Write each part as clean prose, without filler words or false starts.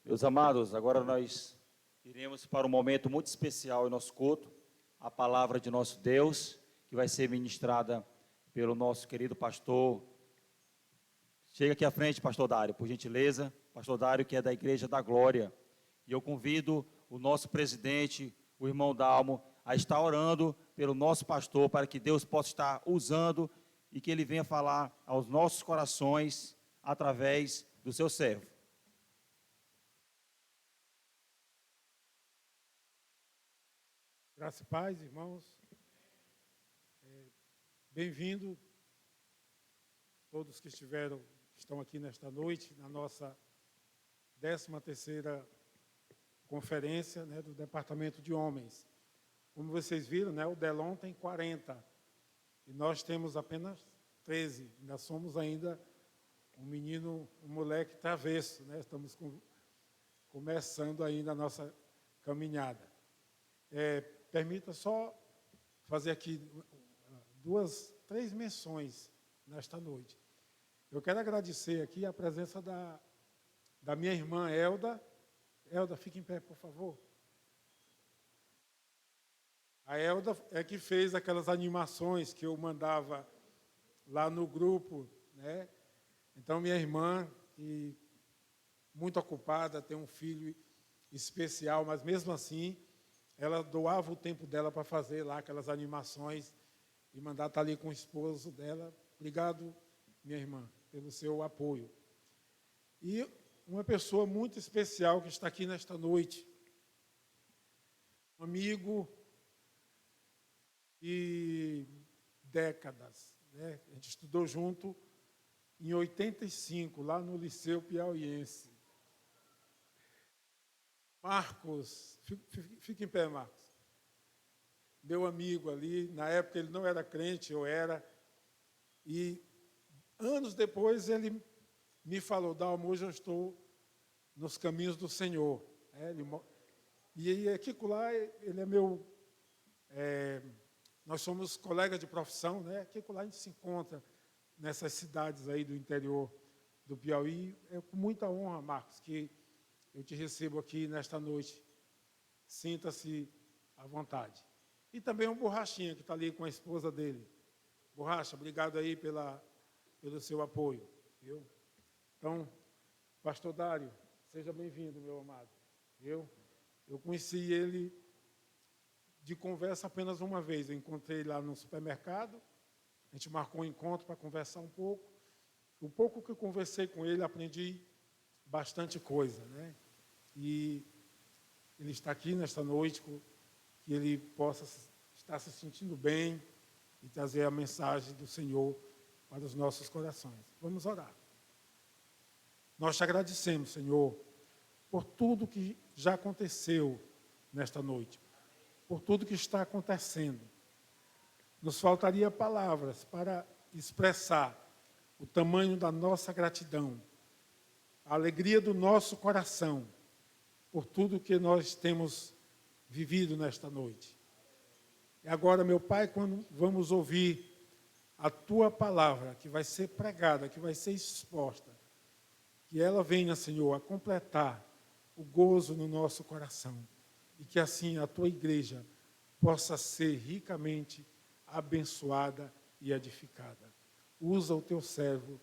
Meus amados, agora nós iremos para um momento muito especial em nosso culto, a palavra de nosso Deus, que vai ser ministrada pelo nosso querido pastor. Chega aqui à frente, pastor Dário, por gentileza. Pastor Dário, que é da Igreja da Glória. E eu convido o nosso presidente, o irmão Dalmo, a estar orando pelo nosso pastor, para que Deus possa estar usando e que ele venha falar aos nossos corações através do seu servo. Graça e paz, irmãos. Bem-vindo todos que estão aqui nesta noite, na nossa 13ª conferência, do Departamento de Homens. Como vocês viram, o Delon tem 40 e nós temos apenas 13. Ainda somos ainda um moleque travesso, Estamos começando ainda a nossa caminhada. Permita só fazer aqui 3 menções nesta noite. Eu quero agradecer aqui a presença da minha irmã Elda. Elda, fique em pé, por favor. A Elda é que fez aquelas animações que eu mandava lá no grupo, Então, minha irmã, que muito ocupada, tem um filho especial, mas mesmo assim, ela doava o tempo dela para fazer lá aquelas animações e mandar estar ali com o esposo dela. Obrigado, minha irmã, pelo seu apoio. E uma pessoa muito especial que está aqui nesta noite, um amigo de décadas, A gente estudou junto em 85, lá no Liceu Piauiense. Marcos, fique em pé, Marcos. Meu amigo ali, na época ele não era crente, eu era. E anos depois ele me falou: Dalmo, hoje eu estou nos caminhos do Senhor. E Kiko lá, ele é meu... nós somos colegas de profissão, Kiko lá a gente se encontra nessas cidades aí do interior do Piauí. É com muita honra, Marcos, que eu te recebo aqui nesta noite. Sinta-se à vontade. E também o Borrachinha, que está ali com a esposa dele. Borracha, obrigado aí pelo seu apoio. Viu? Então, pastor Dário, seja bem-vindo, meu amado. Eu conheci ele de conversa apenas uma vez. Eu encontrei lá no supermercado, a gente marcou um encontro para conversar um pouco. O pouco que eu conversei com ele, aprendi bastante coisa, E ele está aqui nesta noite, que ele possa estar se sentindo bem e trazer a mensagem do Senhor para os nossos corações. Vamos orar. Nós te agradecemos, Senhor, por tudo que já aconteceu nesta noite, por tudo que está acontecendo. Nos faltaria palavras para expressar o tamanho da nossa gratidão, a alegria do nosso coração, por tudo que nós temos vivido nesta noite. E agora, meu Pai, quando vamos ouvir a Tua palavra, que vai ser pregada, que vai ser exposta, que ela venha, Senhor, a completar o gozo no nosso coração, e que assim a Tua igreja possa ser ricamente abençoada e edificada. Usa o Teu servo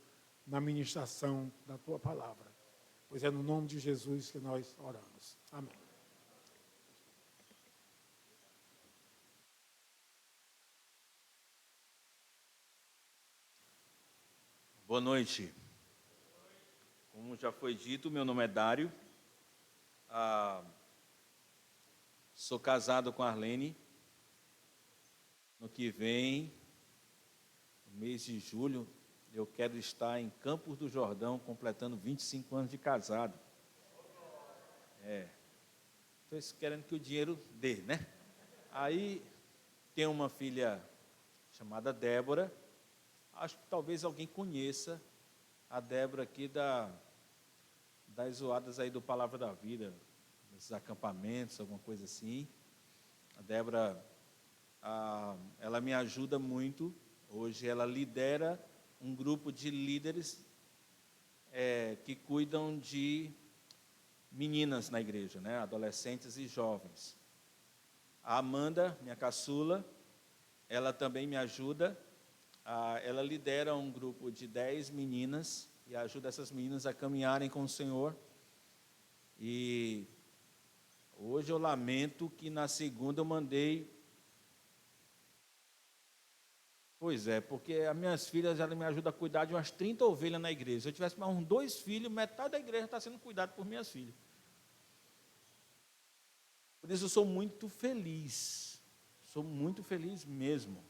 na ministração da Tua palavra, pois é no nome de Jesus que nós oramos. Amém. Boa noite. Como já foi dito, meu nome é Dário. Sou casado com a Arlene. No que vem, no mês de julho, eu quero estar em Campos do Jordão, completando 25 anos de casado. Estou querendo que o dinheiro dê, Aí, tem uma filha chamada Débora. Acho que talvez alguém conheça a Débora aqui das zoadas aí do Palavra da Vida, desses acampamentos, alguma coisa assim. A Débora, ela me ajuda muito. Hoje ela lidera um grupo de líderes que cuidam de meninas na igreja, né? Adolescentes e jovens. A Amanda, minha caçula, ela também me ajuda. Ela lidera um grupo de 10 meninas e ajuda essas meninas a caminharem com o Senhor. E hoje eu lamento que na segunda eu mandei. Pois é, porque as minhas filhas, elas me ajudam a cuidar de umas 30 ovelhas na igreja. Se eu tivesse mais uns 2 filhos, metade da igreja está sendo cuidada por minhas filhas. Por isso eu sou muito feliz mesmo.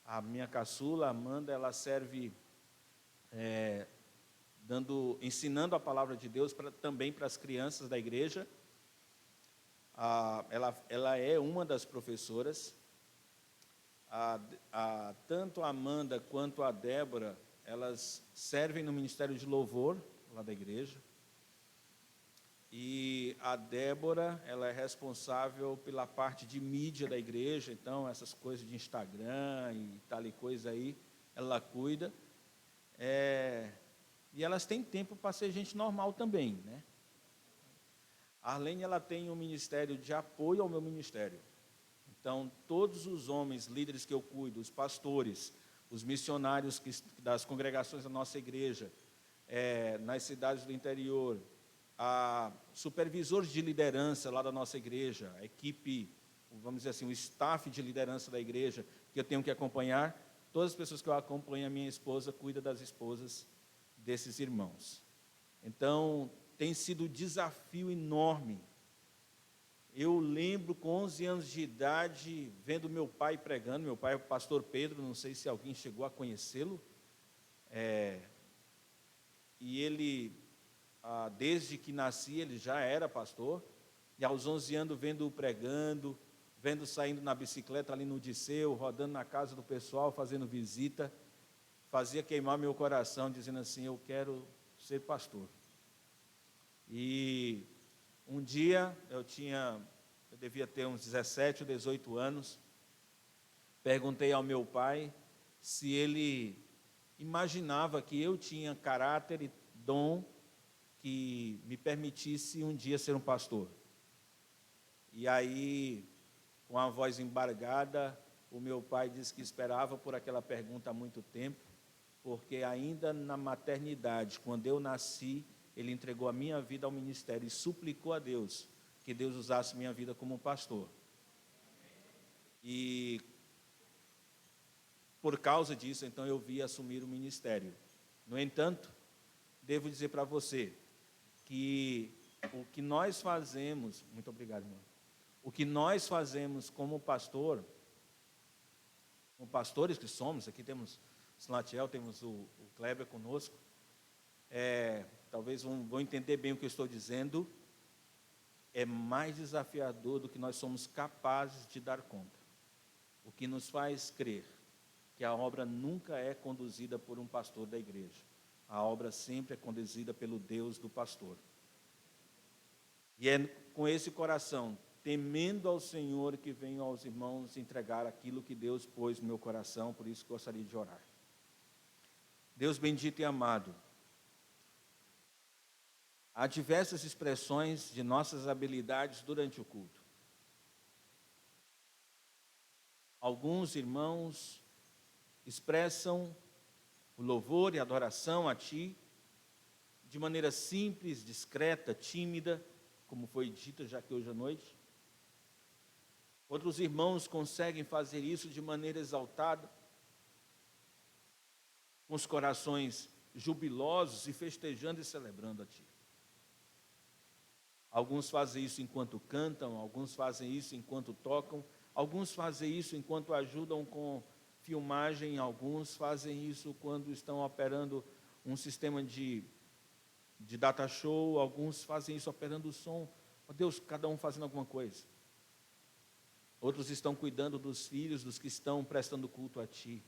A minha caçula, Amanda, ela serve ensinando a palavra de Deus também para as crianças da igreja. Ela é uma das professoras. Tanto a Amanda quanto a Débora, elas servem no Ministério de Louvor, lá da igreja. E a Débora, ela é responsável pela parte de mídia da igreja, então essas coisas de Instagram e tal e coisa aí, ela cuida. E elas têm tempo para ser gente normal também, né? A Arlene, ela tem um ministério de apoio ao meu ministério. Então, todos os homens, líderes que eu cuido, os pastores, os missionários das congregações da nossa igreja, nas cidades do interior, supervisores de liderança lá da nossa igreja, a equipe, vamos dizer assim, o staff de liderança da igreja, que eu tenho que acompanhar, todas as pessoas que eu acompanho, a minha esposa cuida das esposas desses irmãos. Então, tem sido um desafio enorme. Eu lembro com 11 anos de idade, vendo meu pai pregando. Meu pai é o pastor Pedro, não sei se alguém chegou a conhecê-lo. E ele, desde que nasci, ele já era pastor. E aos 11 anos, vendo-o pregando, vendo saindo na bicicleta ali no Disseu, rodando na casa do pessoal, fazendo visita, fazia queimar meu coração, dizendo assim, eu quero ser pastor. E um dia, eu devia ter uns 17 ou 18 anos, perguntei ao meu pai se ele imaginava que eu tinha caráter e dom que me permitisse um dia ser um pastor. E aí, com a voz embargada, o meu pai disse que esperava por aquela pergunta há muito tempo, porque ainda na maternidade, quando eu nasci, ele entregou a minha vida ao ministério e suplicou a Deus que Deus usasse minha vida como pastor. E por causa disso, então, eu vi assumir o ministério. No entanto, devo dizer para você que o que nós fazemos, muito obrigado, irmão, o que nós fazemos como pastor, como pastores que somos, aqui temos o Slatiel, temos o Kleber conosco, talvez vão entender bem o que eu estou dizendo, é mais desafiador do que nós somos capazes de dar conta. O que nos faz crer que a obra nunca é conduzida por um pastor da igreja. A obra sempre é conduzida pelo Deus do pastor. E é com esse coração, temendo ao Senhor, que venho aos irmãos entregar aquilo que Deus pôs no meu coração, por isso gostaria de orar. Deus bendito e amado, há diversas expressões de nossas habilidades durante o culto. Alguns irmãos expressam o louvor e a adoração a Ti de maneira simples, discreta, tímida, como foi dito já que hoje à noite. Outros irmãos conseguem fazer isso de maneira exaltada, com os corações jubilosos e festejando e celebrando a Ti. Alguns fazem isso enquanto cantam, alguns fazem isso enquanto tocam, alguns fazem isso enquanto ajudam com filmagem, alguns fazem isso quando estão operando um sistema de data show, alguns fazem isso operando o som. Oh Deus, cada um fazendo alguma coisa. Outros estão cuidando dos filhos, dos que estão prestando culto a Ti.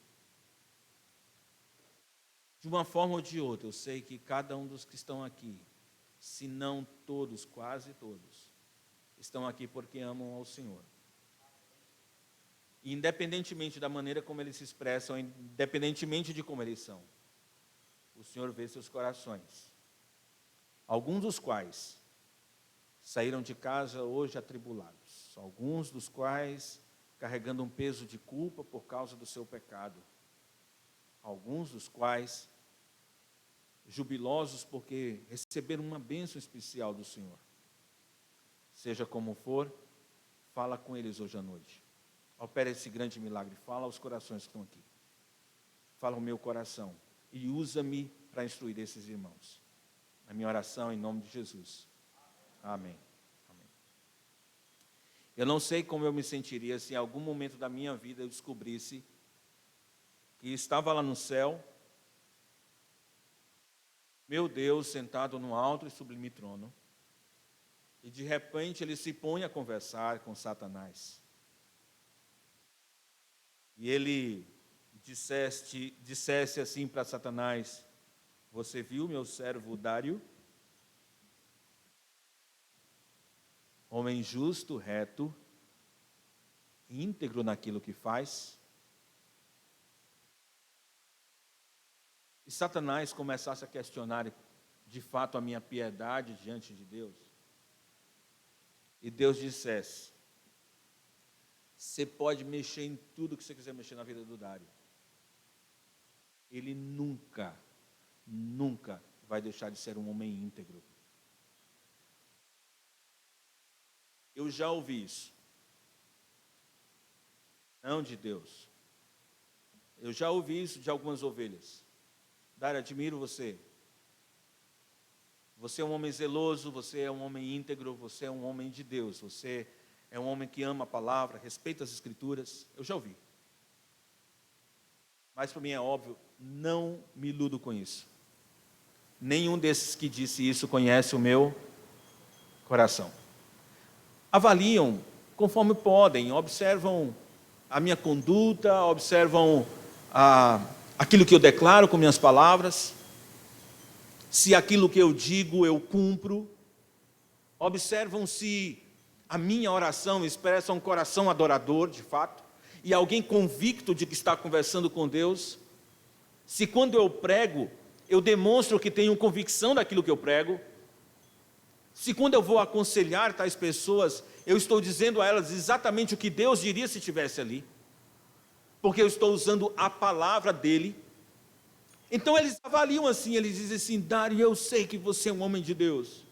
De uma forma ou de outra, eu sei que cada um dos que estão aqui, se não todos, quase todos, estão aqui porque amam ao Senhor. E independentemente da maneira como eles se expressam, independentemente de como eles são, o Senhor vê seus corações. Alguns dos quais saíram de casa hoje atribulados, alguns dos quais carregando um peso de culpa por causa do seu pecado, alguns dos quais jubilosos porque receberam uma bênção especial do Senhor. Seja como for, fala com eles hoje à noite. Opera esse grande milagre, fala aos corações que estão aqui. Fala ao meu coração e usa-me para instruir esses irmãos. A minha oração em nome de Jesus. Amém. Amém. Eu não sei como eu me sentiria se em algum momento da minha vida eu descobrisse que estava lá no céu, meu Deus sentado no alto e sublime trono, e de repente ele se põe a conversar com Satanás. E ele dissesse assim para Satanás: você viu meu servo Dário? Homem justo, reto, íntegro naquilo que faz. E Satanás começasse a questionar de fato a minha piedade diante de Deus. E Deus dissesse: você pode mexer em tudo que você quiser mexer na vida do Dário. Ele nunca vai deixar de ser um homem íntegro. Eu já ouvi isso. Não de Deus. Eu já ouvi isso de algumas ovelhas. Dário, admiro você. Você é um homem zeloso, você é um homem íntegro, você é um homem de Deus, você é um homem que ama a palavra, respeita as Escrituras. Eu já ouvi. Mas para mim é óbvio, não me iludo com isso. Nenhum desses que disse isso conhece o meu coração. Avaliam conforme podem, observam a minha conduta, observam aquilo que eu declaro com minhas palavras, se aquilo que eu digo eu cumpro, observam se a minha oração expressa um coração adorador, de fato, e alguém convicto de que está conversando com Deus, se quando eu prego, eu demonstro que tenho convicção daquilo que eu prego, se quando eu vou aconselhar tais pessoas, eu estou dizendo a elas exatamente o que Deus diria se estivesse ali, porque eu estou usando a palavra dele. Então eles avaliam assim, eles dizem assim: Dário, eu sei que você é um homem de Deus,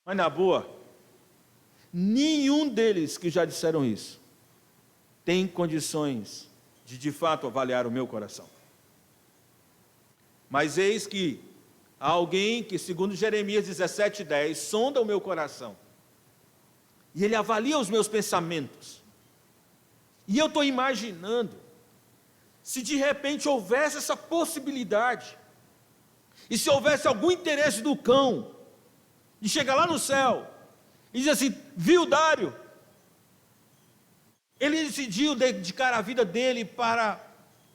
mas na boa, nenhum deles que já disseram isso tem condições de fato avaliar o meu coração. Mas eis que há alguém que, segundo Jeremias 17:10, sonda o meu coração, e ele avalia os meus pensamentos. E eu estou imaginando, se de repente houvesse essa possibilidade, e se houvesse algum interesse do cão, de chegar lá no céu, e dizer assim: viu, Dário? Ele decidiu dedicar a vida dele para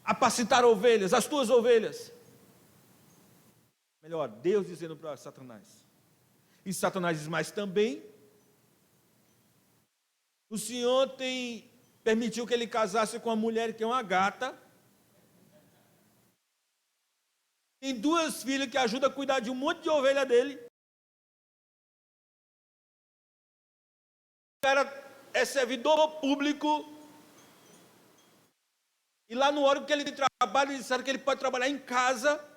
apacentar ovelhas, as tuas ovelhas. Melhor, Deus dizendo para Satanás. E Satanás diz: mas também o Senhor permitiu que ele casasse com uma mulher que é uma gata, tem 2 filhas que ajudam a cuidar de um monte de ovelha dele. O cara é servidor público, e lá no órgão que ele trabalha, eles disseram que ele pode trabalhar em casa.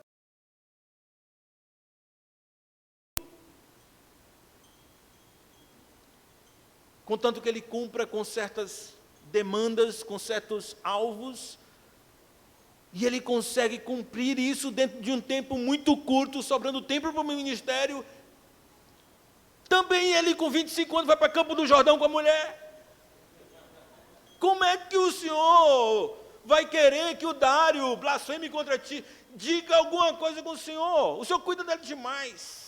Contanto que ele cumpra com certas demandas, com certos alvos, e ele consegue cumprir isso dentro de um tempo muito curto, sobrando tempo para o ministério. Também ele, com 25 anos, vai para Campo do Jordão com a mulher. Como é que o Senhor vai querer que o Dário blasfeme contra ti? Diga alguma coisa com o Senhor cuida dele demais.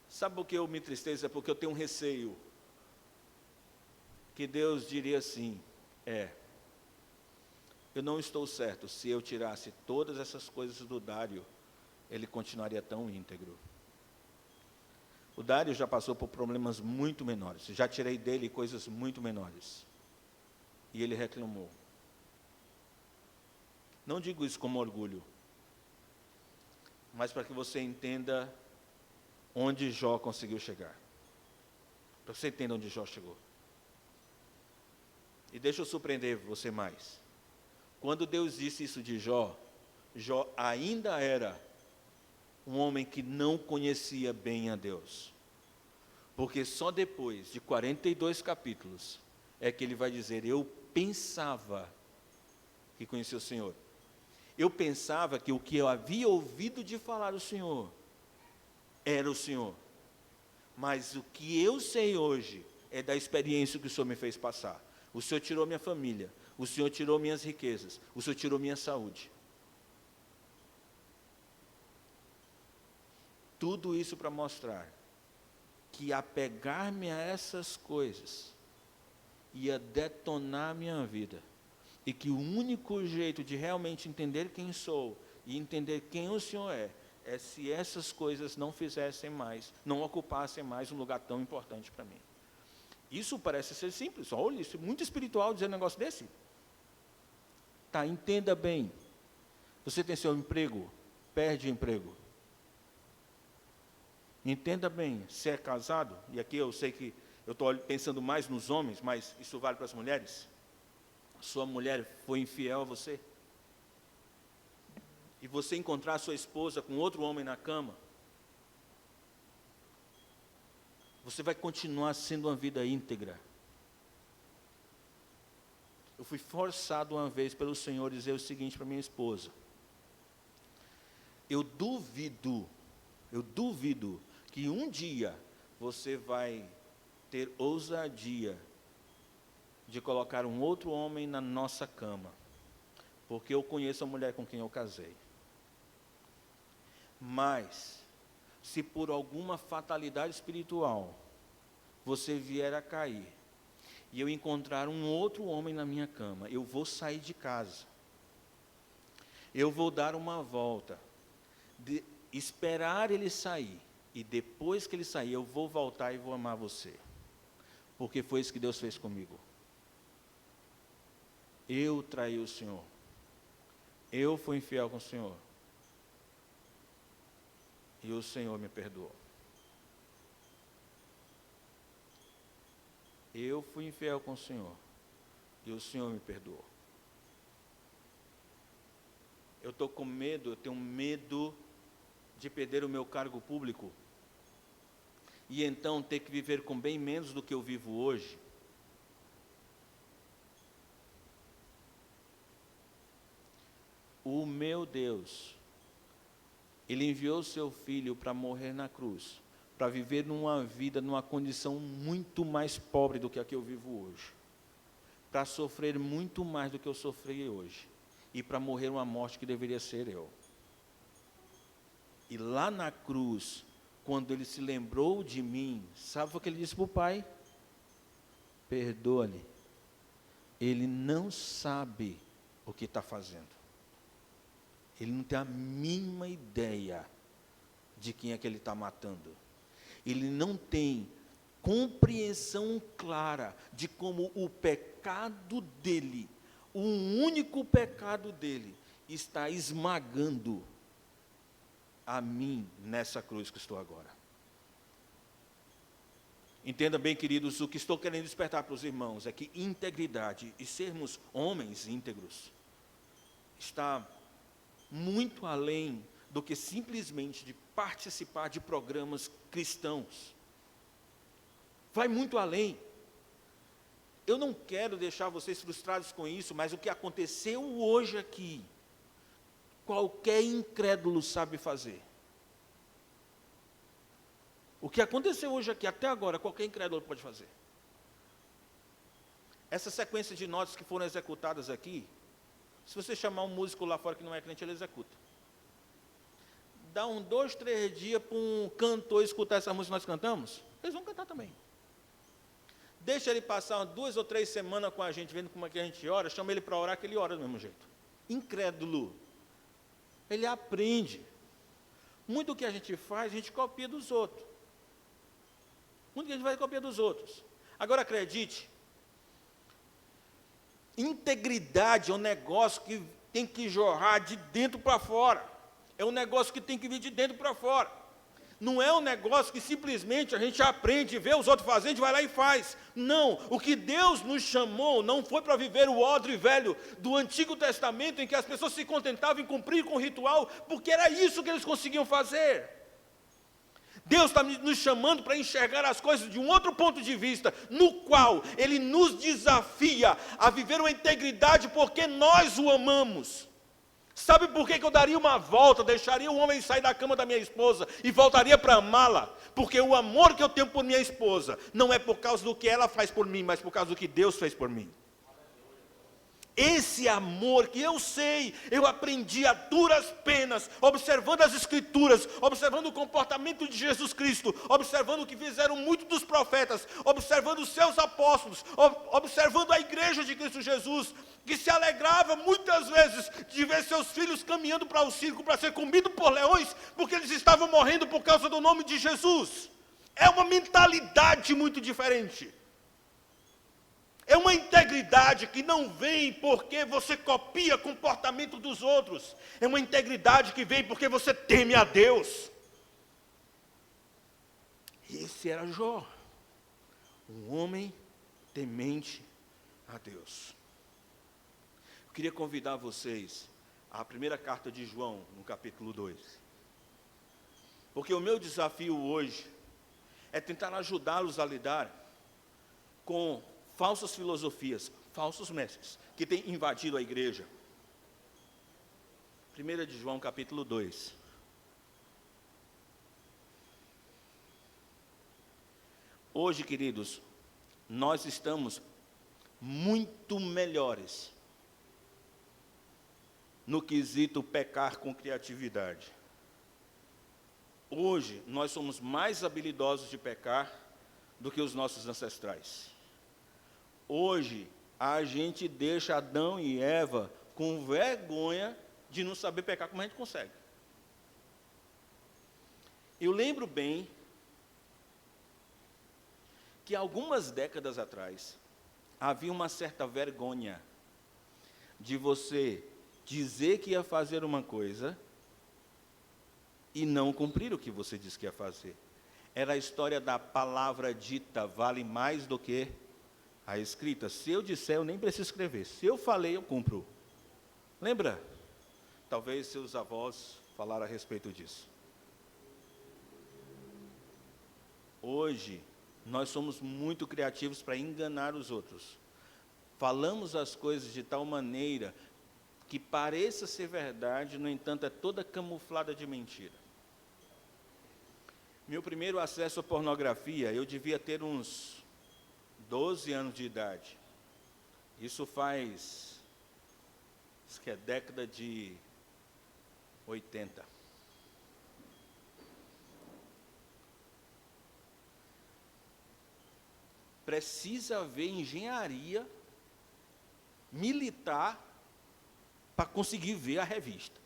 Sabe por que eu me entristeço? É porque eu tenho um receio que Deus diria assim: eu não estou certo, se eu tirasse todas essas coisas do Dário, ele continuaria tão íntegro. O Dário já passou por problemas muito menores, já tirei dele coisas muito menores, e ele reclamou. Não digo isso como orgulho, mas para que você entenda onde Jó conseguiu chegar. Para que você entenda onde Jó chegou. E deixa eu surpreender você mais. Quando Deus disse isso de Jó, Jó ainda era um homem que não conhecia bem a Deus. Porque só depois de 42 capítulos é que ele vai dizer: eu pensava que conhecia o Senhor. Eu pensava que o que eu havia ouvido de falar do Senhor era o Senhor. Mas o que eu sei hoje é da experiência que o Senhor me fez passar. O Senhor tirou minha família, o Senhor tirou minhas riquezas, o Senhor tirou minha saúde. Tudo isso para mostrar que apegar-me a essas coisas ia detonar minha vida. E que o único jeito de realmente entender quem sou e entender quem o Senhor é se essas coisas não fizessem mais, não ocupassem mais um lugar tão importante para mim. Isso parece ser simples, olha, isso é muito espiritual dizer um negócio desse. Tá, entenda bem. Você tem seu emprego, perde o emprego. Entenda bem, se é casado, e aqui eu sei que eu estou pensando mais nos homens, mas isso vale para as mulheres. Sua mulher foi infiel a você, e você encontrar sua esposa com outro homem na cama, você vai continuar sendo uma vida íntegra. Eu fui forçado uma vez pelo Senhor a dizer o seguinte para minha esposa: eu duvido que um dia você vai ter ousadia de colocar um outro homem na nossa cama, porque eu conheço a mulher com quem eu casei. Mas, se por alguma fatalidade espiritual você vier a cair, e eu encontrar um outro homem na minha cama, eu vou sair de casa, eu vou dar uma volta, esperar ele sair, e depois que ele sair, eu vou voltar e vou amar você, porque foi isso que Deus fez comigo. Eu traí o Senhor, eu fui infiel com o Senhor, e o Senhor me perdoou. Eu fui infiel com o Senhor, e o Senhor me perdoou. Eu estou com medo, eu tenho medo de perder o meu cargo público, e então ter que viver com bem menos do que eu vivo hoje. O meu Deus, Ele enviou o seu Filho para morrer na cruz, para viver numa vida, numa condição muito mais pobre do que a que eu vivo hoje, para sofrer muito mais do que eu sofri hoje, e para morrer uma morte que deveria ser eu. E lá na cruz, quando Ele se lembrou de mim, sabe o que Ele disse para o Pai? Perdoa-lhe, Ele não sabe o que está fazendo. Ele não tem a mínima ideia de quem é que ele está matando. Ele não tem compreensão clara de como o pecado dele, o único pecado dele, está esmagando a mim nessa cruz que estou agora. Entenda bem, queridos, o que estou querendo despertar para os irmãos é que integridade e sermos homens íntegros está muito além do que simplesmente de participar de programas cristãos. Vai muito além. Eu não quero deixar vocês frustrados com isso, mas o que aconteceu hoje aqui, qualquer incrédulo sabe fazer. O que aconteceu hoje aqui, até agora, qualquer incrédulo pode fazer. Essa sequência de notas que foram executadas aqui, se você chamar um músico lá fora que não é crente, ele executa. Dá 2, 3 dias para um cantor escutar essa música que nós cantamos, eles vão cantar também. Deixa ele passar 2 ou 3 semanas com a gente, vendo como é que a gente ora, chama ele para orar, que ele ora do mesmo jeito. Incrédulo. Ele aprende. Muito do que a gente faz, a gente copia dos outros. Muito do que a gente vai copiar dos outros. Agora acredite, integridade é um negócio que tem que jorrar de dentro para fora. É um negócio que tem que vir de dentro para fora. Não é um negócio que simplesmente a gente aprende, vê os outros fazendo, vai lá e faz. Não, o que Deus nos chamou não foi para viver o odre velho do Antigo Testamento, em que as pessoas se contentavam em cumprir com o ritual, porque era isso que eles conseguiam fazer. Deus está nos chamando para enxergar as coisas de um outro ponto de vista, no qual Ele nos desafia a viver uma integridade porque nós o amamos. Sabe por que eu daria uma volta, deixaria o homem sair da cama da minha esposa e voltaria para amá-la? Porque o amor que eu tenho por minha esposa não é por causa do que ela faz por mim, mas por causa do que Deus fez por mim. Esse amor que eu sei, eu aprendi a duras penas, observando as Escrituras, observando o comportamento de Jesus Cristo, observando o que fizeram muitos dos profetas, observando os seus apóstolos, observando a igreja de Cristo Jesus, que se alegrava muitas vezes de ver seus filhos caminhando para o circo para ser comido por leões, porque eles estavam morrendo por causa do nome de Jesus. É uma mentalidade muito diferente. É uma integridade que não vem porque você copia comportamento dos outros. É uma integridade que vem porque você teme a Deus. Esse era Jó, um homem temente a Deus. Eu queria convidar vocês à primeira carta de João, no capítulo 2. Porque o meu desafio hoje é tentar ajudá-los a lidar com falsas filosofias, falsos mestres, que têm invadido a igreja. 1 de João, capítulo 2. Hoje, queridos, nós estamos muito melhores no quesito pecar com criatividade. Hoje, nós somos mais habilidosos de pecar do que os nossos ancestrais. Hoje, a gente deixa Adão e Eva com vergonha de não saber pecar como a gente consegue. Eu lembro bem que algumas décadas atrás, havia uma certa vergonha de você dizer que ia fazer uma coisa e não cumprir o que você disse que ia fazer. Era a história da palavra dita vale mais do que a escrita. Se eu disser, eu nem preciso escrever. Se eu falei, eu cumpro. Lembra? Talvez seus avós falaram a respeito disso. Hoje, nós somos muito criativos para enganar os outros. Falamos as coisas de tal maneira que pareça ser verdade, no entanto, é toda camuflada de mentira. Meu primeiro acesso à pornografia, eu devia ter uns 12 anos de idade. Isso faz, acho que é década de 80. Precisa haver engenharia militar para conseguir ver a revista.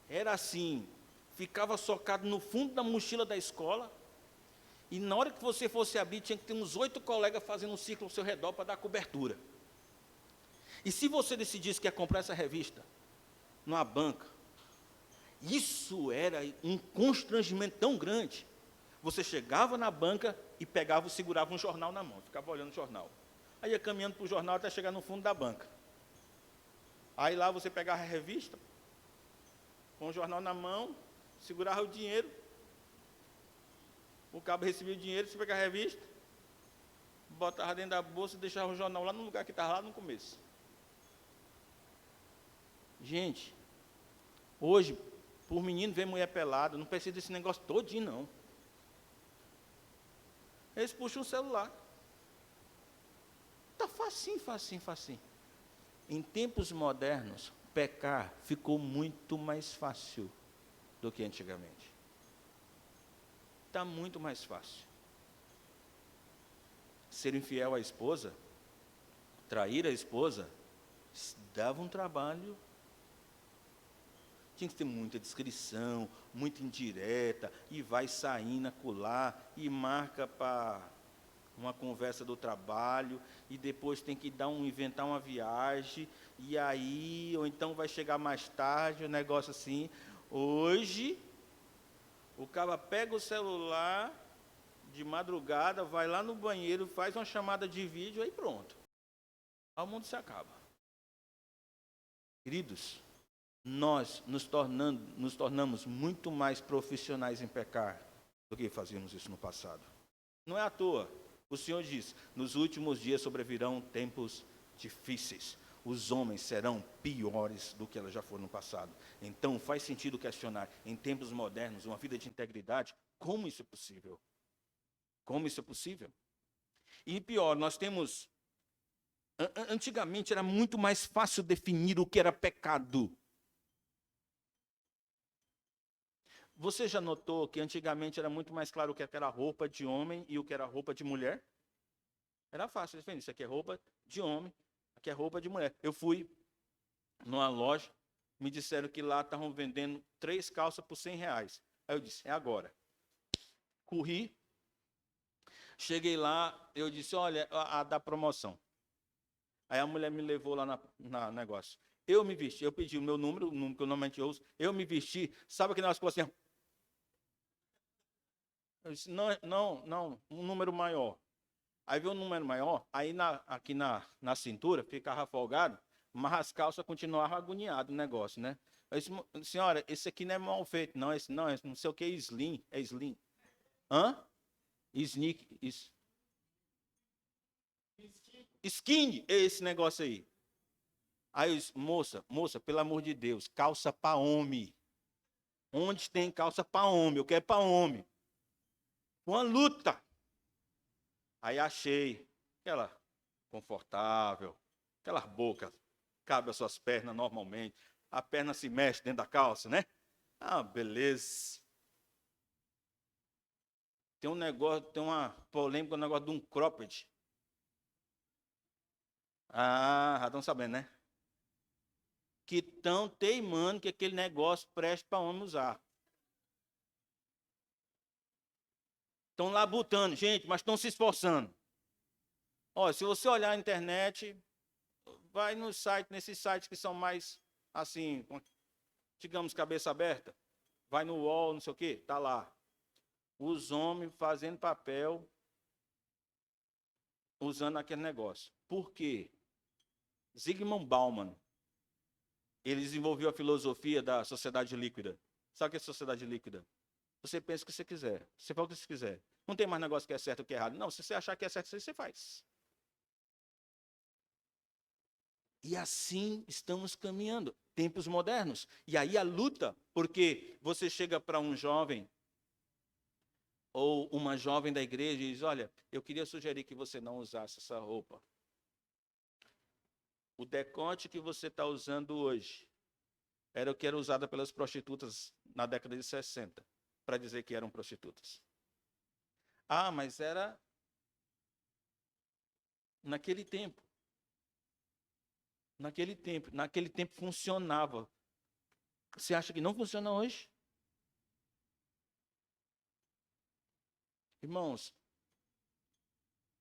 Era assim, ficava socado no fundo da mochila da escola, e na hora que você fosse abrir, tinha que ter uns 8 colegas fazendo um círculo ao seu redor para dar cobertura. E se você decidisse que ia comprar essa revista numa banca, isso era um constrangimento tão grande. Você chegava na banca e pegava, segurava um jornal na mão, ficava olhando o jornal. Aí ia caminhando para o jornal até chegar no fundo da banca. Aí lá você pegava a revista, com o jornal na mão, segurava o dinheiro, o cabo recebia o dinheiro, você pegava a revista, botava dentro da bolsa e deixava o jornal lá no lugar que estava lá no começo. Gente, hoje, por menino ver mulher pelada, não precisa desse negócio todinho, não. Eles puxam o celular. Está facinho, facinho, facinho. Em tempos modernos, pecar ficou muito mais fácil do que antigamente. Está muito mais fácil. Ser infiel à esposa, trair a esposa, dava um trabalho. Tinha que ter muita descrição, muita indireta, e vai saindo, acolá, e marca para uma conversa do trabalho, e depois tem que inventar uma viagem, e aí, ou então vai chegar mais tarde, um negócio assim. Hoje, o cara pega o celular de madrugada, vai lá no banheiro, faz uma chamada de vídeo, aí pronto. Aí o mundo se acaba. Queridos, nós nos tornamos muito mais profissionais em pecar do que fazíamos isso no passado. Não é à toa. O Senhor diz, nos últimos dias sobrevirão tempos difíceis. Os homens serão piores do que elas já foram no passado. Então, faz sentido questionar, em tempos modernos, uma vida de integridade, como isso é possível? Como isso é possível? E pior, nós temos... Antigamente era muito mais fácil definir o que era pecado. Você já notou que antigamente era muito mais claro o que era roupa de homem e o que era roupa de mulher? Era fácil definir. Isso aqui é roupa de homem, aqui é roupa de mulher. Eu fui numa loja, me disseram que lá estavam vendendo 3 calças por R$100. Aí eu disse, é agora. Corri, cheguei lá, eu disse, olha, a da promoção. Aí a mulher me levou lá na negócio. Eu me vesti, eu pedi o meu número, o número que eu normalmente uso, eu me vesti, sabe aquele negócio que assim, eu disse, não, um número maior. Aí veio um número maior, aí aqui na cintura ficava folgado, mas as calças continuavam agoniado o negócio, né? Eu disse, senhora, esse aqui não é mal feito, não, esse não sei o que é slim, é slim. Hã? Sneak, skinny, é esse negócio aí. Aí eu disse, moça, pelo amor de Deus, calça para homem. Onde tem calça para homem? Eu quero para homem. Uma luta. Aí achei aquela confortável, aquelas bocas, cabe as suas pernas normalmente. A perna se mexe dentro da calça, né? Ah, beleza. Tem um negócio, tem uma polêmica, um negócio de um cropped. Ah, já estão sabendo, né? Que estão teimando que aquele negócio preste para homem usar. Estão lá botando, gente, mas estão se esforçando. Olha, se você olhar na internet, vai no site, nesses sites que são mais, assim, digamos, cabeça aberta. Vai no UOL, não sei o quê, tá lá. Os homens fazendo papel, usando aquele negócio. Por quê? Zygmunt Bauman, ele desenvolveu a filosofia da sociedade líquida. Sabe o que é sociedade líquida? Você pensa o que você quiser. Você fala o que você quiser. Não tem mais negócio que é certo ou que é errado. Não, se você achar que é certo, você faz. E assim estamos caminhando. Tempos modernos. E aí a luta, porque você chega para um jovem ou uma jovem da igreja e diz, olha, eu queria sugerir que você não usasse essa roupa. O decote que você está usando hoje era o que era usado pelas prostitutas na década de 60, para dizer que eram prostitutas. Ah, mas era naquele tempo. Naquele tempo funcionava. Você acha que não funciona hoje? Irmãos,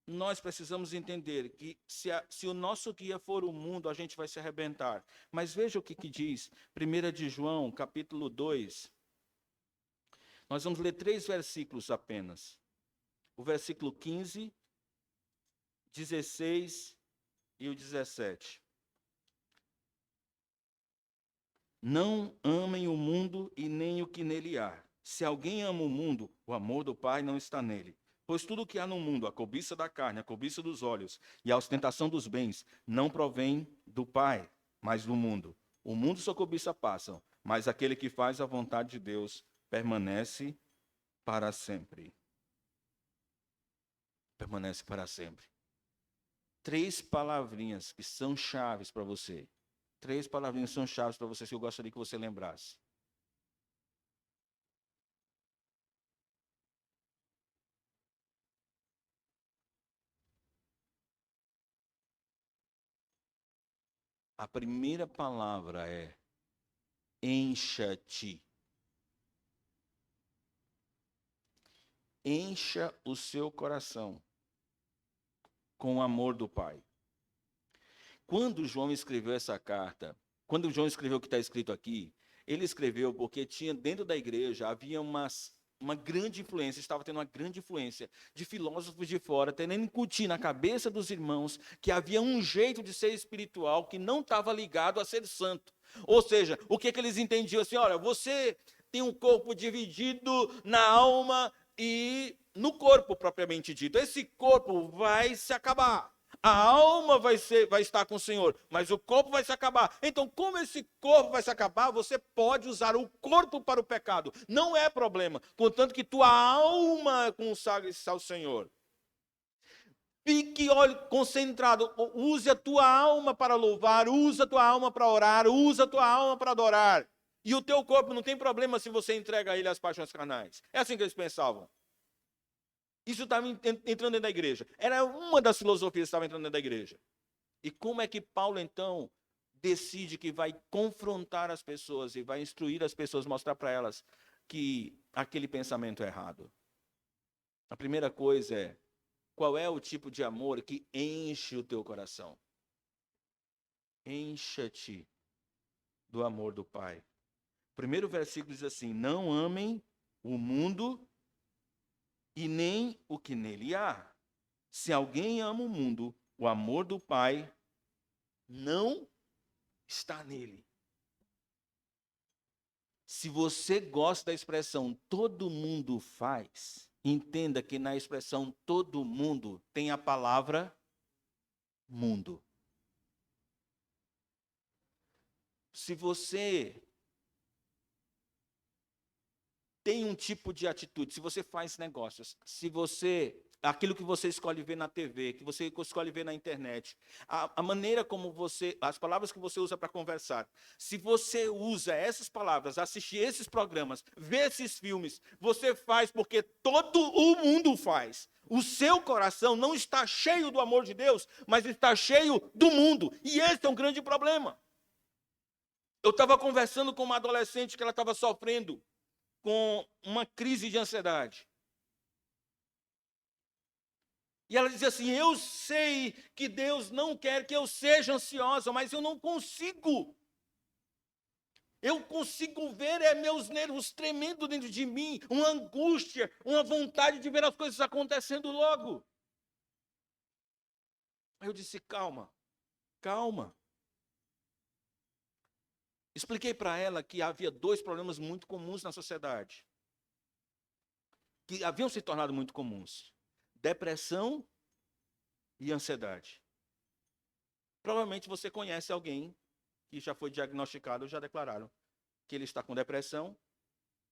nós precisamos entender que se o nosso guia for o mundo, a gente vai se arrebentar. Mas veja o que diz 1 de João, capítulo 2. Nós vamos ler 3 versículos apenas. O versículo 15, 16 e o 17. Não amem o mundo e nem o que nele há. Se alguém ama o mundo, o amor do Pai não está nele. Pois tudo o que há no mundo, a cobiça da carne, a cobiça dos olhos e a ostentação dos bens, não provém do Pai, mas do mundo. O mundo e sua cobiça passam, mas aquele que faz a vontade de Deus permanece para sempre. Permanece para sempre. 3 palavrinhas que são chaves para você. 3 palavrinhas são chaves para você, que eu gostaria que você lembrasse. A primeira palavra é encha-te. Encha o seu coração. com o amor do Pai. Quando João escreveu essa carta, quando João escreveu o que está escrito aqui, ele escreveu porque tinha dentro da igreja, havia uma grande influência, estava tendo uma grande influência de filósofos de fora, tentando incutir na cabeça dos irmãos que havia um jeito de ser espiritual que não estava ligado a ser santo. Ou seja, o que eles entendiam assim, olha, você tem um corpo dividido na alma e no corpo propriamente dito. Esse corpo vai se acabar. A alma vai estar com o Senhor, mas o corpo vai se acabar. Então, como esse corpo vai se acabar, você pode usar o corpo para o pecado. Não é problema, contanto que tua alma consagre-se ao Senhor. Fique concentrado, use a tua alma para louvar, use a tua alma para orar, use a tua alma para adorar. E o teu corpo não tem problema se você entrega a ele as paixões carnais. É assim que eles pensavam. Isso estava entrando dentro da igreja. Era uma das filosofias que estava entrando dentro da igreja. E como é que Paulo, então, decide que vai confrontar as pessoas e vai instruir as pessoas, mostrar para elas que aquele pensamento é errado? A primeira coisa é, qual é o tipo de amor que enche o teu coração? Encha-te do amor do Pai. O primeiro versículo diz assim, não amem o mundo e nem o que nele há. Se alguém ama o mundo, o amor do Pai não está nele. Se você gosta da expressão todo mundo faz, entenda que na expressão todo mundo tem a palavra mundo. Se você tem um tipo de atitude, se você faz negócios, aquilo que você escolhe ver na TV, que você escolhe ver na internet, a maneira como as palavras que você usa para conversar, se você usa essas palavras, assistir esses programas, ver esses filmes, você faz porque todo o mundo faz. O seu coração não está cheio do amor de Deus, mas está cheio do mundo. E esse é um grande problema. Eu estava conversando com uma adolescente que ela estava sofrendo com uma crise de ansiedade. E ela dizia assim, eu sei que Deus não quer que eu seja ansiosa, mas eu não consigo. Eu consigo ver meus nervos tremendo dentro de mim, uma angústia, uma vontade de ver as coisas acontecendo logo. Aí eu disse, calma, calma. Expliquei para ela que havia 2 problemas muito comuns na sociedade, que haviam se tornado muito comuns. Depressão e ansiedade. Provavelmente você conhece alguém que já foi diagnosticado ou já declararam que ele está com depressão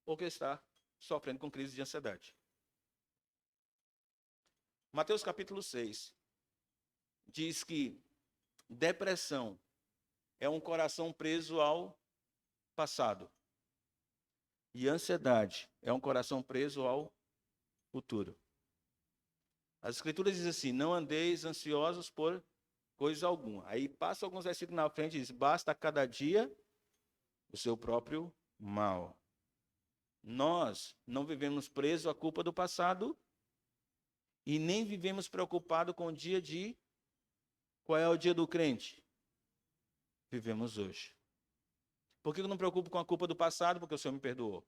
ou que está sofrendo com crise de ansiedade. Mateus capítulo 6 diz que depressão é um coração preso ao passado. E ansiedade é um coração preso ao futuro. As escrituras dizem assim, não andeis ansiosos por coisa alguma. Aí passa alguns versículos na frente e diz, basta a cada dia o seu próprio mal. Nós não vivemos presos à culpa do passado e nem vivemos preocupados com o dia de... Qual é o dia do crente? Vivemos hoje. Por que eu não me preocupo com a culpa do passado? Porque o Senhor me perdoou.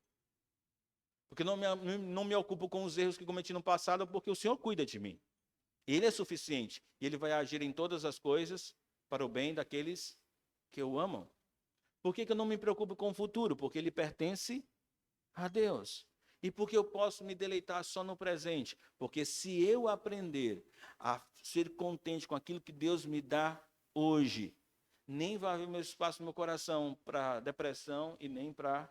Porque não me ocupo com os erros que cometi no passado, porque o Senhor cuida de mim. Ele é suficiente. E Ele vai agir em todas as coisas para o bem daqueles que o amam. Por que eu não me preocupo com o futuro? Porque ele pertence a Deus. E porque eu posso me deleitar só no presente? Porque se eu aprender a ser contente com aquilo que Deus me dá hoje, nem vai haver meu espaço no meu coração para depressão e nem para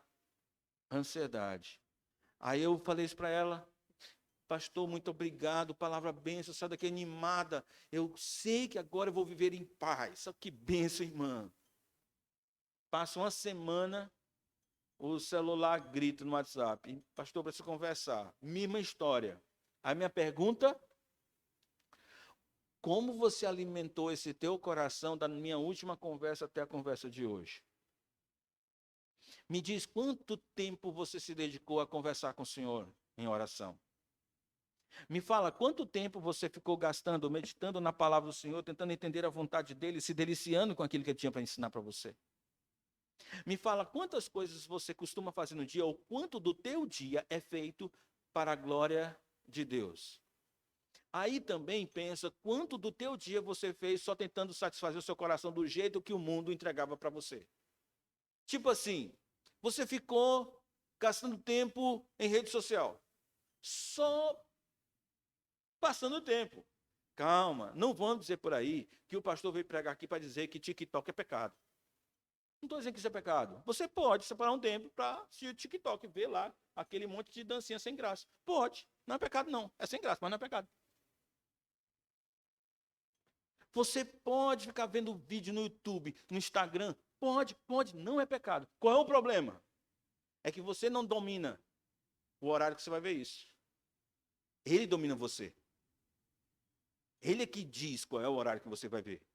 ansiedade. Aí eu falei isso para ela, pastor, muito obrigado, palavra bênção, sai daqui animada. Eu sei que agora eu vou viver em paz. Só que bênção, irmã. Passa uma semana, o celular grita no WhatsApp. Pastor, preciso conversar. Mesma história. A minha pergunta, como você alimentou esse teu coração da minha última conversa até a conversa de hoje? Me diz quanto tempo você se dedicou a conversar com o Senhor em oração? Me fala, quanto tempo você ficou gastando, meditando na palavra do Senhor, tentando entender a vontade dele, se deliciando com aquilo que ele tinha para ensinar para você? Me fala, quantas coisas você costuma fazer no dia, ou quanto do teu dia é feito para a glória de Deus? Aí também pensa quanto do teu dia você fez só tentando satisfazer o seu coração do jeito que o mundo entregava para você. Tipo assim, você ficou gastando tempo em rede social, só passando tempo. Calma, não vamos dizer por aí que o pastor veio pregar aqui para dizer que TikTok é pecado. Não estou dizendo que isso é pecado. Você pode separar um tempo para assistir o TikTok, ver lá aquele monte de dancinha sem graça. Pode, não é pecado não. É sem graça, mas não é pecado. Você pode ficar vendo vídeo no YouTube, no Instagram. Pode, não é pecado. Qual é o problema? É que você não domina o horário que você vai ver isso. Ele domina você. Ele é que diz qual é o horário que você vai ver.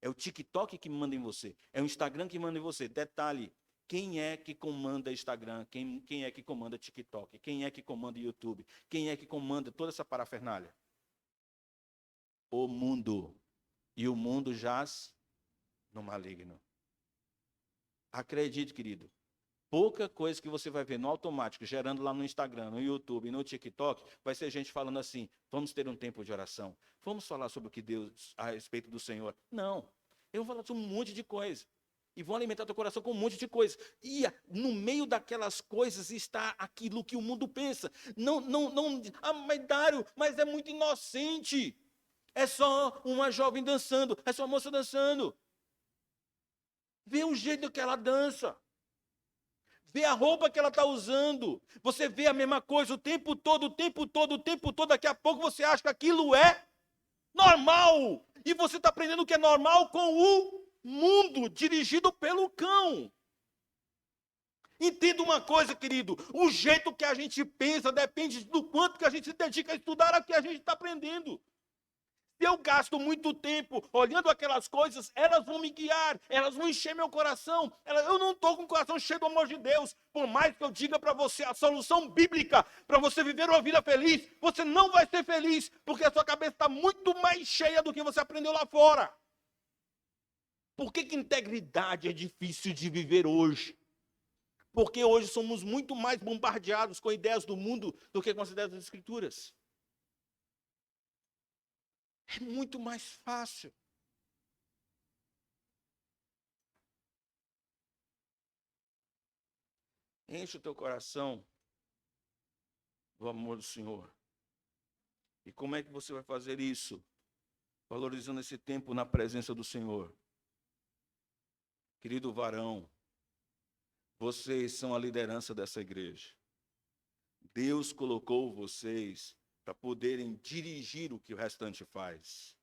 É o TikTok que manda em você. É o Instagram que manda em você. Detalhe, quem é que comanda Instagram? Quem é que comanda TikTok? Quem é que comanda YouTube? Quem é que comanda toda essa parafernália? O mundo. E o mundo jaz no maligno. Acredite, querido. Pouca coisa que você vai ver no automático, gerando lá no Instagram, no YouTube, no TikTok, vai ser gente falando assim, vamos ter um tempo de oração. Vamos falar sobre o que Deus, a respeito do Senhor. Não. Eu vou falar sobre um monte de coisa. E vão alimentar teu coração com um monte de coisa. E no meio daquelas coisas está aquilo que o mundo pensa. Não, mas Dário, mas é muito inocente. É só uma jovem dançando, é só uma moça dançando. Vê o jeito que ela dança. Vê a roupa que ela está usando. Você vê a mesma coisa o tempo todo. Daqui a pouco você acha que aquilo é normal. E você está aprendendo o que é normal com o mundo dirigido pelo cão. Entenda uma coisa, querido. O jeito que a gente pensa depende do quanto que a gente se dedica a estudar o que a gente está aprendendo. Se eu gasto muito tempo olhando aquelas coisas, elas vão me guiar, elas vão encher meu coração. Eu não estou com o coração cheio do amor de Deus. Por mais que eu diga para você a solução bíblica para você viver uma vida feliz, você não vai ser feliz, porque a sua cabeça está muito mais cheia do que você aprendeu lá fora. Por que integridade é difícil de viver hoje? Porque hoje somos muito mais bombardeados com ideias do mundo do que com as ideias das Escrituras. É muito mais fácil. Enche o teu coração do amor do Senhor. E como é que você vai fazer isso? Valorizando esse tempo na presença do Senhor. Querido varão, vocês são a liderança dessa igreja. Deus colocou vocês para poderem dirigir o que o restante faz.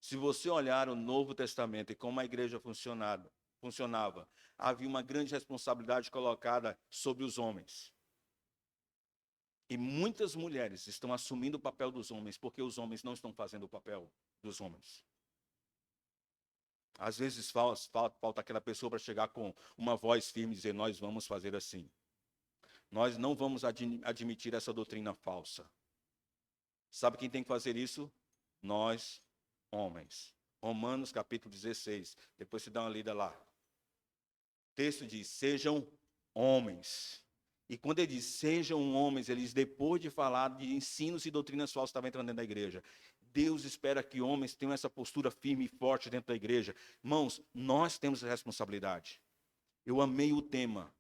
Se você olhar o Novo Testamento e como a igreja funcionava, havia uma grande responsabilidade colocada sobre os homens. E muitas mulheres estão assumindo o papel dos homens, porque os homens não estão fazendo o papel dos homens. Às vezes falta aquela pessoa para chegar com uma voz firme e dizer, nós vamos fazer assim. Nós não vamos admitir essa doutrina falsa. Sabe quem tem que fazer isso? Nós, homens. Romanos capítulo 16. Depois você dá uma lida lá. O texto diz, sejam homens. E quando ele diz, sejam homens, eles depois de falar de ensinos e doutrinas falsas, estavam entrando dentro da igreja. Deus espera que homens tenham essa postura firme e forte dentro da igreja. Irmãos, nós temos a responsabilidade. Eu amei o tema,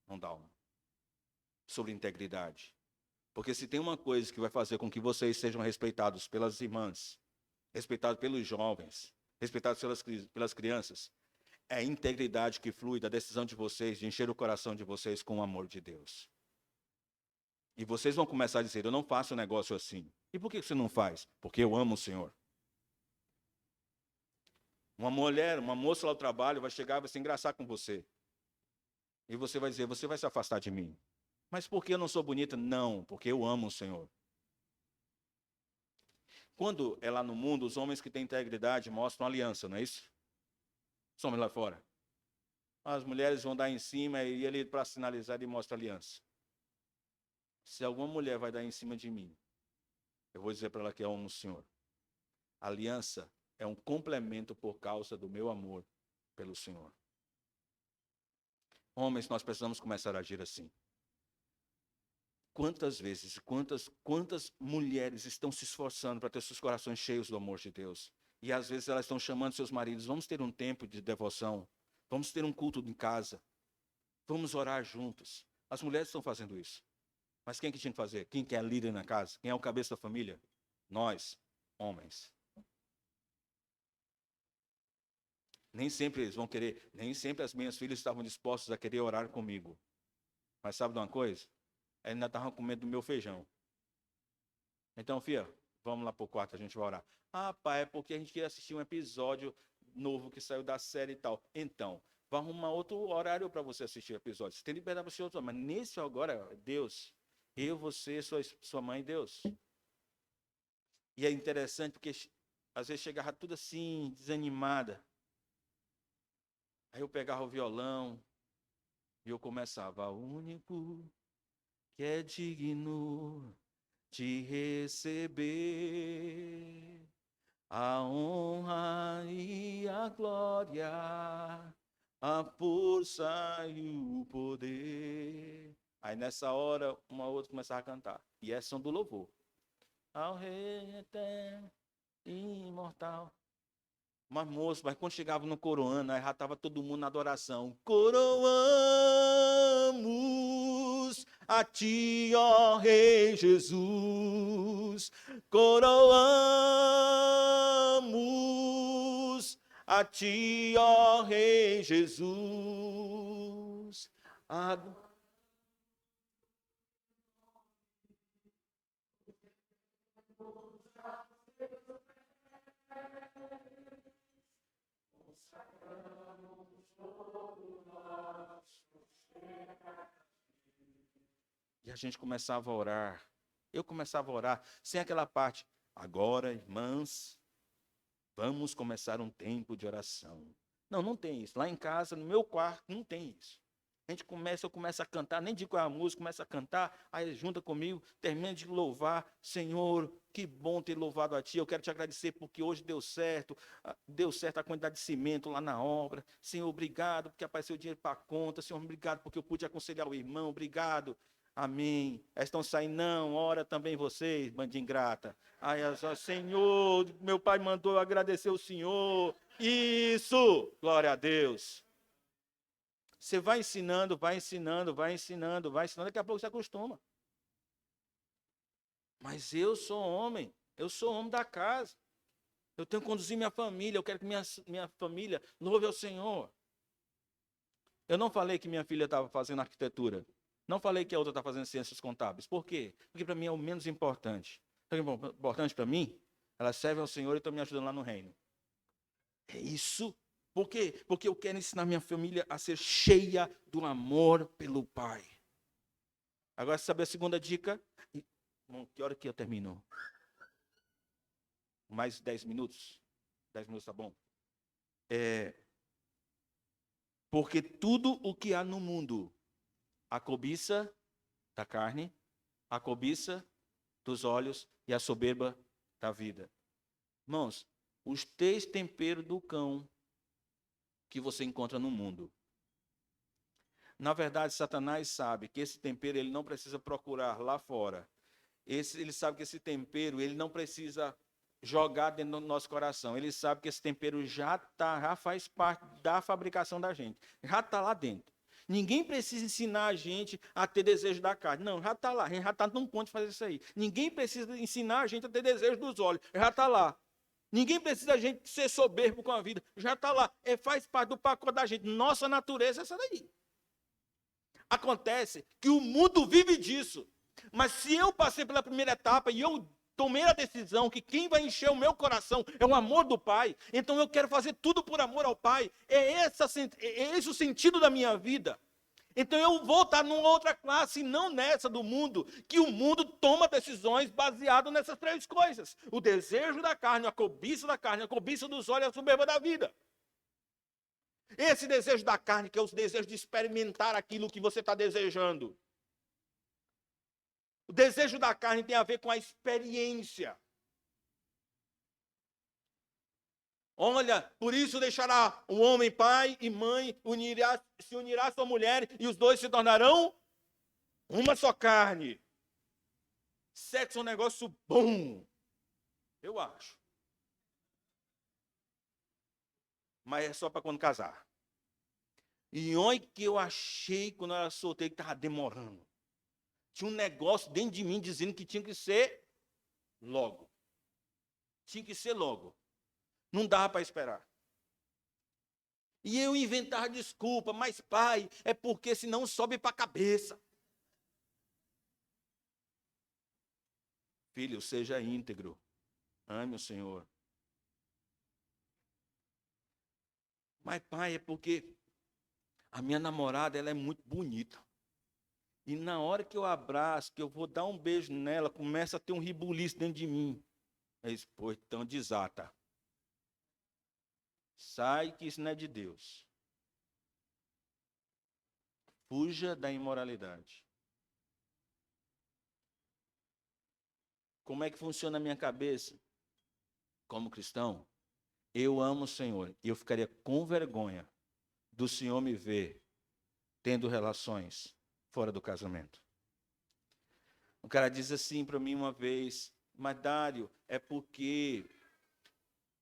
Rondalma, sobre integridade. Porque se tem uma coisa que vai fazer com que vocês sejam respeitados pelas irmãs, respeitados pelos jovens, respeitados pelas crianças, é a integridade que flui da decisão de vocês de encher o coração de vocês com o amor de Deus. E vocês vão começar a dizer, eu não faço um negócio assim. E por que você não faz? Porque eu amo o Senhor. Uma mulher, uma moça lá do trabalho vai chegar e vai se engraçar com você. E você vai dizer, você vai se afastar de mim. Mas por que eu não sou bonita? Não, porque eu amo o Senhor. Quando é lá no mundo, os homens que têm integridade mostram aliança, não é isso? Os homens lá fora. As mulheres vão dar em cima e ele, para sinalizar, ele mostra aliança. Se alguma mulher vai dar em cima de mim, Eu vou dizer para ela que eu amo o Senhor. A aliança é um complemento por causa do meu amor pelo Senhor. Homens, nós precisamos começar a agir assim. Quantas vezes, quantas mulheres estão se esforçando para ter seus corações cheios do amor de Deus? E às vezes elas estão chamando seus maridos, vamos ter um tempo de devoção, vamos ter um culto em casa, vamos orar juntos. As mulheres estão fazendo isso. Mas quem que tinha que fazer? Quem que é líder na casa? Quem é o cabeça da família? Nós, homens. Nem sempre eles vão querer, nem sempre as minhas filhas estavam dispostas a querer orar comigo. Mas sabe de uma coisa? Elas ainda estavam com medo do meu feijão. Então, filha, vamos lá para o quarto, a gente vai orar. Ah, pai, é porque a gente queria assistir um episódio novo que saiu da série e tal. Então, vai arrumar outro horário para você assistir o episódio. Você tem liberdade para assistir outro, mas nesse agora, Deus, eu, você, sua mãe e Deus. E é interessante porque às vezes chegava tudo assim, desanimada. Aí eu pegava o violão e eu começava, o único que é digno de receber a honra e a glória, a força e o poder. Aí nessa hora, uma outra começava a cantar. E essas são do louvor. Ao Rei eterno e imortal. Mas, moço, mas quando chegava no coroando, aí já estava todo mundo na adoração. Coroamos a ti, ó Rei Jesus. Coroamos a ti, ó Rei Jesus. E a gente começava a orar. Eu começava a orar, sem aquela parte. Agora, irmãs, vamos começar um tempo de oração. Não, não tem isso. Lá em casa, no meu quarto, não tem isso. Eu começo a cantar, nem digo qual é a música, começa a cantar, aí ele junta comigo, termina de louvar. Senhor, que bom ter louvado a Ti, eu quero te agradecer porque hoje deu certo a quantidade de cimento lá na obra. Senhor, obrigado porque apareceu dinheiro para a conta. Senhor, obrigado porque eu pude aconselhar o irmão, obrigado. Amém. Estão saindo, não, ora também vocês, bando de ingrata. Aí, Senhor, meu pai mandou agradecer o Senhor. Isso, glória a Deus. Você vai ensinando, daqui a pouco você acostuma. Mas eu sou homem da casa. Eu tenho que conduzir minha família, eu quero que minha família louve ao Senhor. Eu não falei que minha filha estava fazendo arquitetura. Não falei que a outra está fazendo ciências contábeis. Por quê? Porque para mim é o menos importante. Sabe o que é importante para mim? Elas servem ao Senhor e estão me ajudando lá no reino. É isso. Por quê? Porque eu quero ensinar minha família a ser cheia do amor pelo Pai. Agora, sabe a segunda dica? Que hora que eu termino? Mais 10 minutos? 10 minutos tá bom? Porque tudo o que há no mundo, a cobiça da carne, a cobiça dos olhos e a soberba da vida. Irmãos, os 3 temperos do cão que você encontra no mundo. Na verdade, Satanás sabe que esse tempero ele não precisa procurar lá fora. Ele sabe que esse tempero ele não precisa jogar dentro do nosso coração. Ele sabe que esse tempero já faz parte da fabricação da gente. Já está lá dentro. Ninguém precisa ensinar a gente a ter desejo da carne. Não, já está lá. A gente já está num ponto de fazer isso aí. Ninguém precisa ensinar a gente a ter desejo dos olhos. Já está lá. Ninguém precisa a gente ser soberbo com a vida. Já está lá. Faz parte do pacote da gente. Nossa natureza é essa daí. Acontece que o mundo vive disso. Mas se eu passei pela primeira etapa e eu tomei a decisão que quem vai encher o meu coração é o amor do Pai, então eu quero fazer tudo por amor ao Pai. É esse o sentido da minha vida. Então eu vou estar numa outra classe, e não nessa do mundo, que o mundo toma decisões baseadas nessas 3 coisas. O desejo da carne, a cobiça dos olhos e a soberba da vida. Esse desejo da carne, que é o desejo de experimentar aquilo que você está desejando. O desejo da carne tem a ver com a experiência. Olha, por isso deixará o homem pai e mãe, se unirá à sua mulher e os dois se tornarão uma só carne. Sexo é um negócio bom, eu acho. Mas é só para quando casar. E olha que eu achei quando eu era solteiro que estava demorando. Tinha um negócio dentro de mim dizendo que tinha que ser logo. Tinha que ser logo. Não dava para esperar. E eu inventava desculpa, mas pai, é porque senão sobe para a cabeça. Filho, seja íntegro. Ame o Senhor. Mas pai, é porque a minha namorada, ela é muito bonita. E na hora que eu abraço, que eu vou dar um beijo nela, começa a ter um rebuliço dentro de mim. Aí, pô, então desata. Sai que isso não é de Deus. Fuja da imoralidade. Como é que funciona a minha cabeça? Como cristão, eu amo o Senhor. E eu ficaria com vergonha do Senhor me ver tendo relações fora do casamento. O cara diz assim para mim uma vez, mas Dário, é porque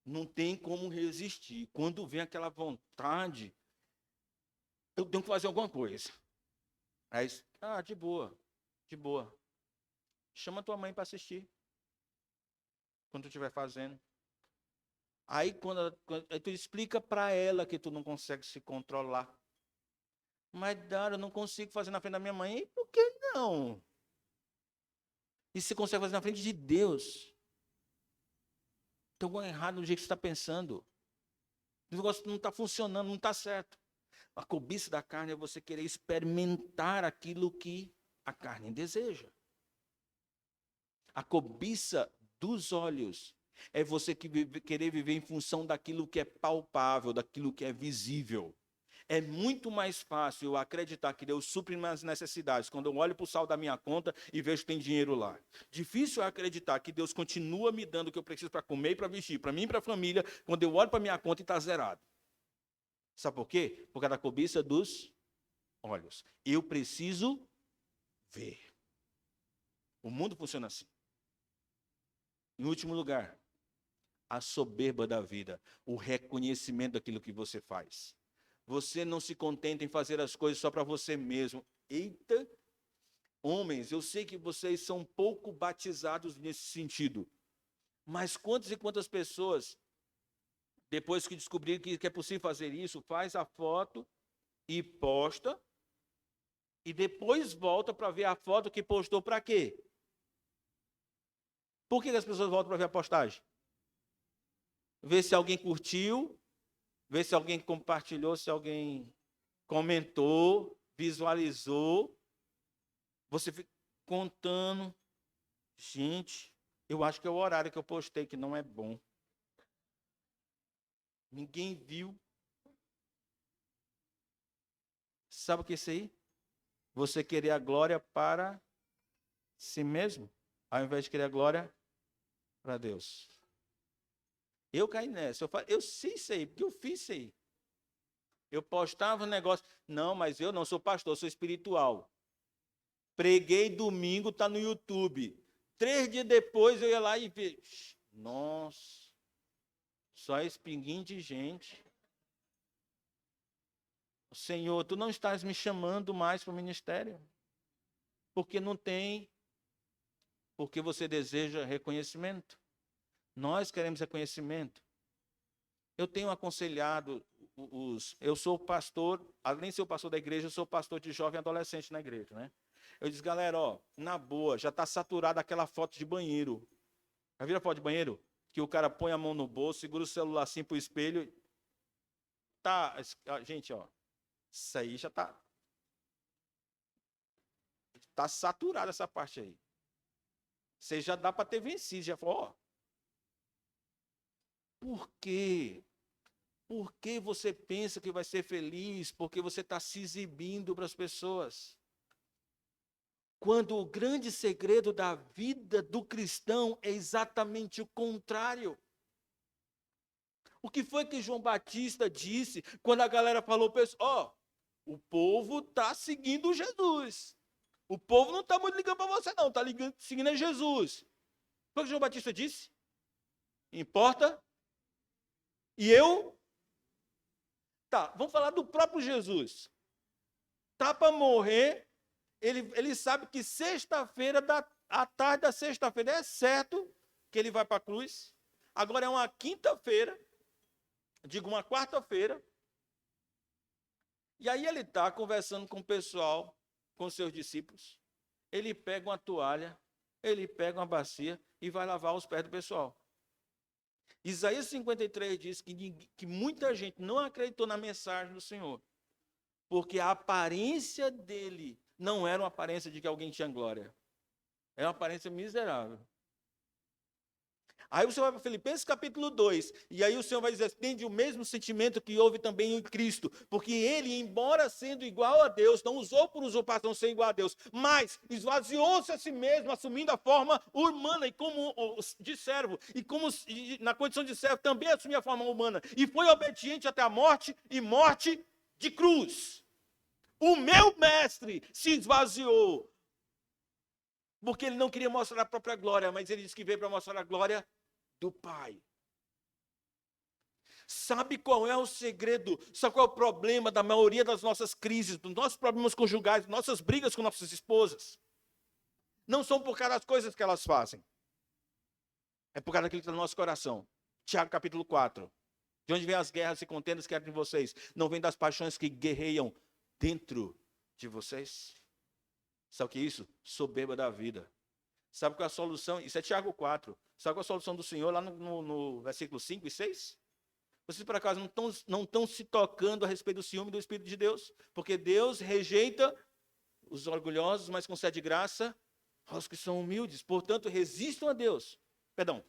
não tem como resistir. Quando vem aquela vontade, eu tenho que fazer alguma coisa. Aí, de boa, de boa. Chama tua mãe para assistir. Quando tu estiver fazendo. Aí tu explica para ela que tu não consegue se controlar. Mas, Dário, eu não consigo fazer na frente da minha mãe. E por que não? E se consegue fazer na frente de Deus? Tem algo errado no jeito que você está pensando. O negócio não está funcionando, não está certo. A cobiça da carne é você querer experimentar aquilo que a carne deseja. A cobiça dos olhos é você querer viver em função daquilo que é palpável, daquilo que é visível. É muito mais fácil eu acreditar que Deus supre minhas necessidades quando eu olho para o saldo da minha conta e vejo que tem dinheiro lá. Difícil é acreditar que Deus continua me dando o que eu preciso para comer e para vestir, para mim e para a família, quando eu olho para a minha conta e está zerado. Sabe por quê? Por causa da cobiça dos olhos. Eu preciso ver. O mundo funciona assim. Em último lugar, a soberba da vida, o reconhecimento daquilo que você faz. Você não se contenta em fazer as coisas só para você mesmo. Eita, homens, eu sei que vocês são pouco batizados nesse sentido. Mas quantas e quantas pessoas, depois que descobriram que é possível fazer isso, faz a foto e posta, e depois volta para ver a foto que postou para quê? Por que as pessoas voltam para ver a postagem? Ver se alguém curtiu, ver se alguém compartilhou, se alguém comentou, visualizou. Você fica contando. Gente, eu acho que é o horário que eu postei que não é bom. Ninguém viu. Sabe o que é isso aí? Você querer a glória para si mesmo, ao invés de querer a glória para Deus. Eu caí nessa. Eu sei isso aí, porque eu fiz isso aí. Eu postava um negócio. Não, mas eu não sou pastor, sou espiritual. Preguei domingo, está no YouTube. 3 dias depois eu ia lá e vi. Nossa, só esse pinguinho de gente. Senhor, tu não estás me chamando mais para o ministério? Porque não tem. Porque você deseja reconhecimento. Nós queremos reconhecimento. Eu tenho aconselhado eu sou pastor, além de ser o pastor da igreja, eu sou pastor de jovem e adolescente na igreja, né? Eu disse, galera, na boa, já está saturada aquela foto de banheiro. Já viram a foto de banheiro? Que o cara põe a mão no bolso, segura o celular assim pro espelho. Tá, gente, isso aí já tá saturada essa parte aí. Você já dá para ter vencido, já falou, por quê? Por que você pensa que vai ser feliz? Porque você está se exibindo para as pessoas. Quando o grande segredo da vida do cristão é exatamente o contrário. O que foi que João Batista disse quando a galera falou, pessoal, o povo está seguindo Jesus. O povo não está muito ligando para você não, está seguindo a Jesus. Foi o que João Batista disse? Importa? E eu? Tá, vamos falar do próprio Jesus. Tá para morrer, ele sabe que sexta-feira, à tarde da sexta-feira, é certo que ele vai para a cruz. Agora é uma quinta-feira, digo uma quarta-feira, e aí ele está conversando com o pessoal, com seus discípulos, ele pega uma toalha, ele pega uma bacia e vai lavar os pés do pessoal. Isaías 53 diz que muita gente não acreditou na mensagem do Senhor, porque a aparência dele não era uma aparência de que alguém tinha glória, era uma aparência miserável. Aí você vai para Filipenses capítulo 2, e aí o Senhor vai dizer, tende o mesmo sentimento que houve também em Cristo, porque ele, embora sendo igual a Deus, não usou por usurpação ser igual a Deus, mas esvaziou-se a si mesmo, assumindo a forma humana, e como de servo, e na condição de servo também assumiu a forma humana, e foi obediente até a morte, e morte de cruz. O meu mestre se esvaziou, porque ele não queria mostrar a própria glória, mas ele disse que veio para mostrar a glória do Pai. Sabe qual é o segredo? Sabe qual é o problema da maioria das nossas crises, dos nossos problemas conjugais, das nossas brigas com nossas esposas? Não são por causa das coisas que elas fazem. É por causa daquilo que está no nosso coração. Tiago capítulo 4. De onde vêm as guerras e contendas que há entre vocês? Não vem das paixões que guerreiam dentro de vocês? Sabe o que é isso? Soberba da vida. Sabe qual é a solução? Isso é Tiago 4. Sabe qual é a solução do Senhor lá no versículo 5 e 6? Vocês, por acaso, não estão se tocando a respeito do ciúme do Espírito de Deus? Porque Deus rejeita os orgulhosos, mas concede graça aos que são humildes. Portanto, resistam a Deus. Perdão.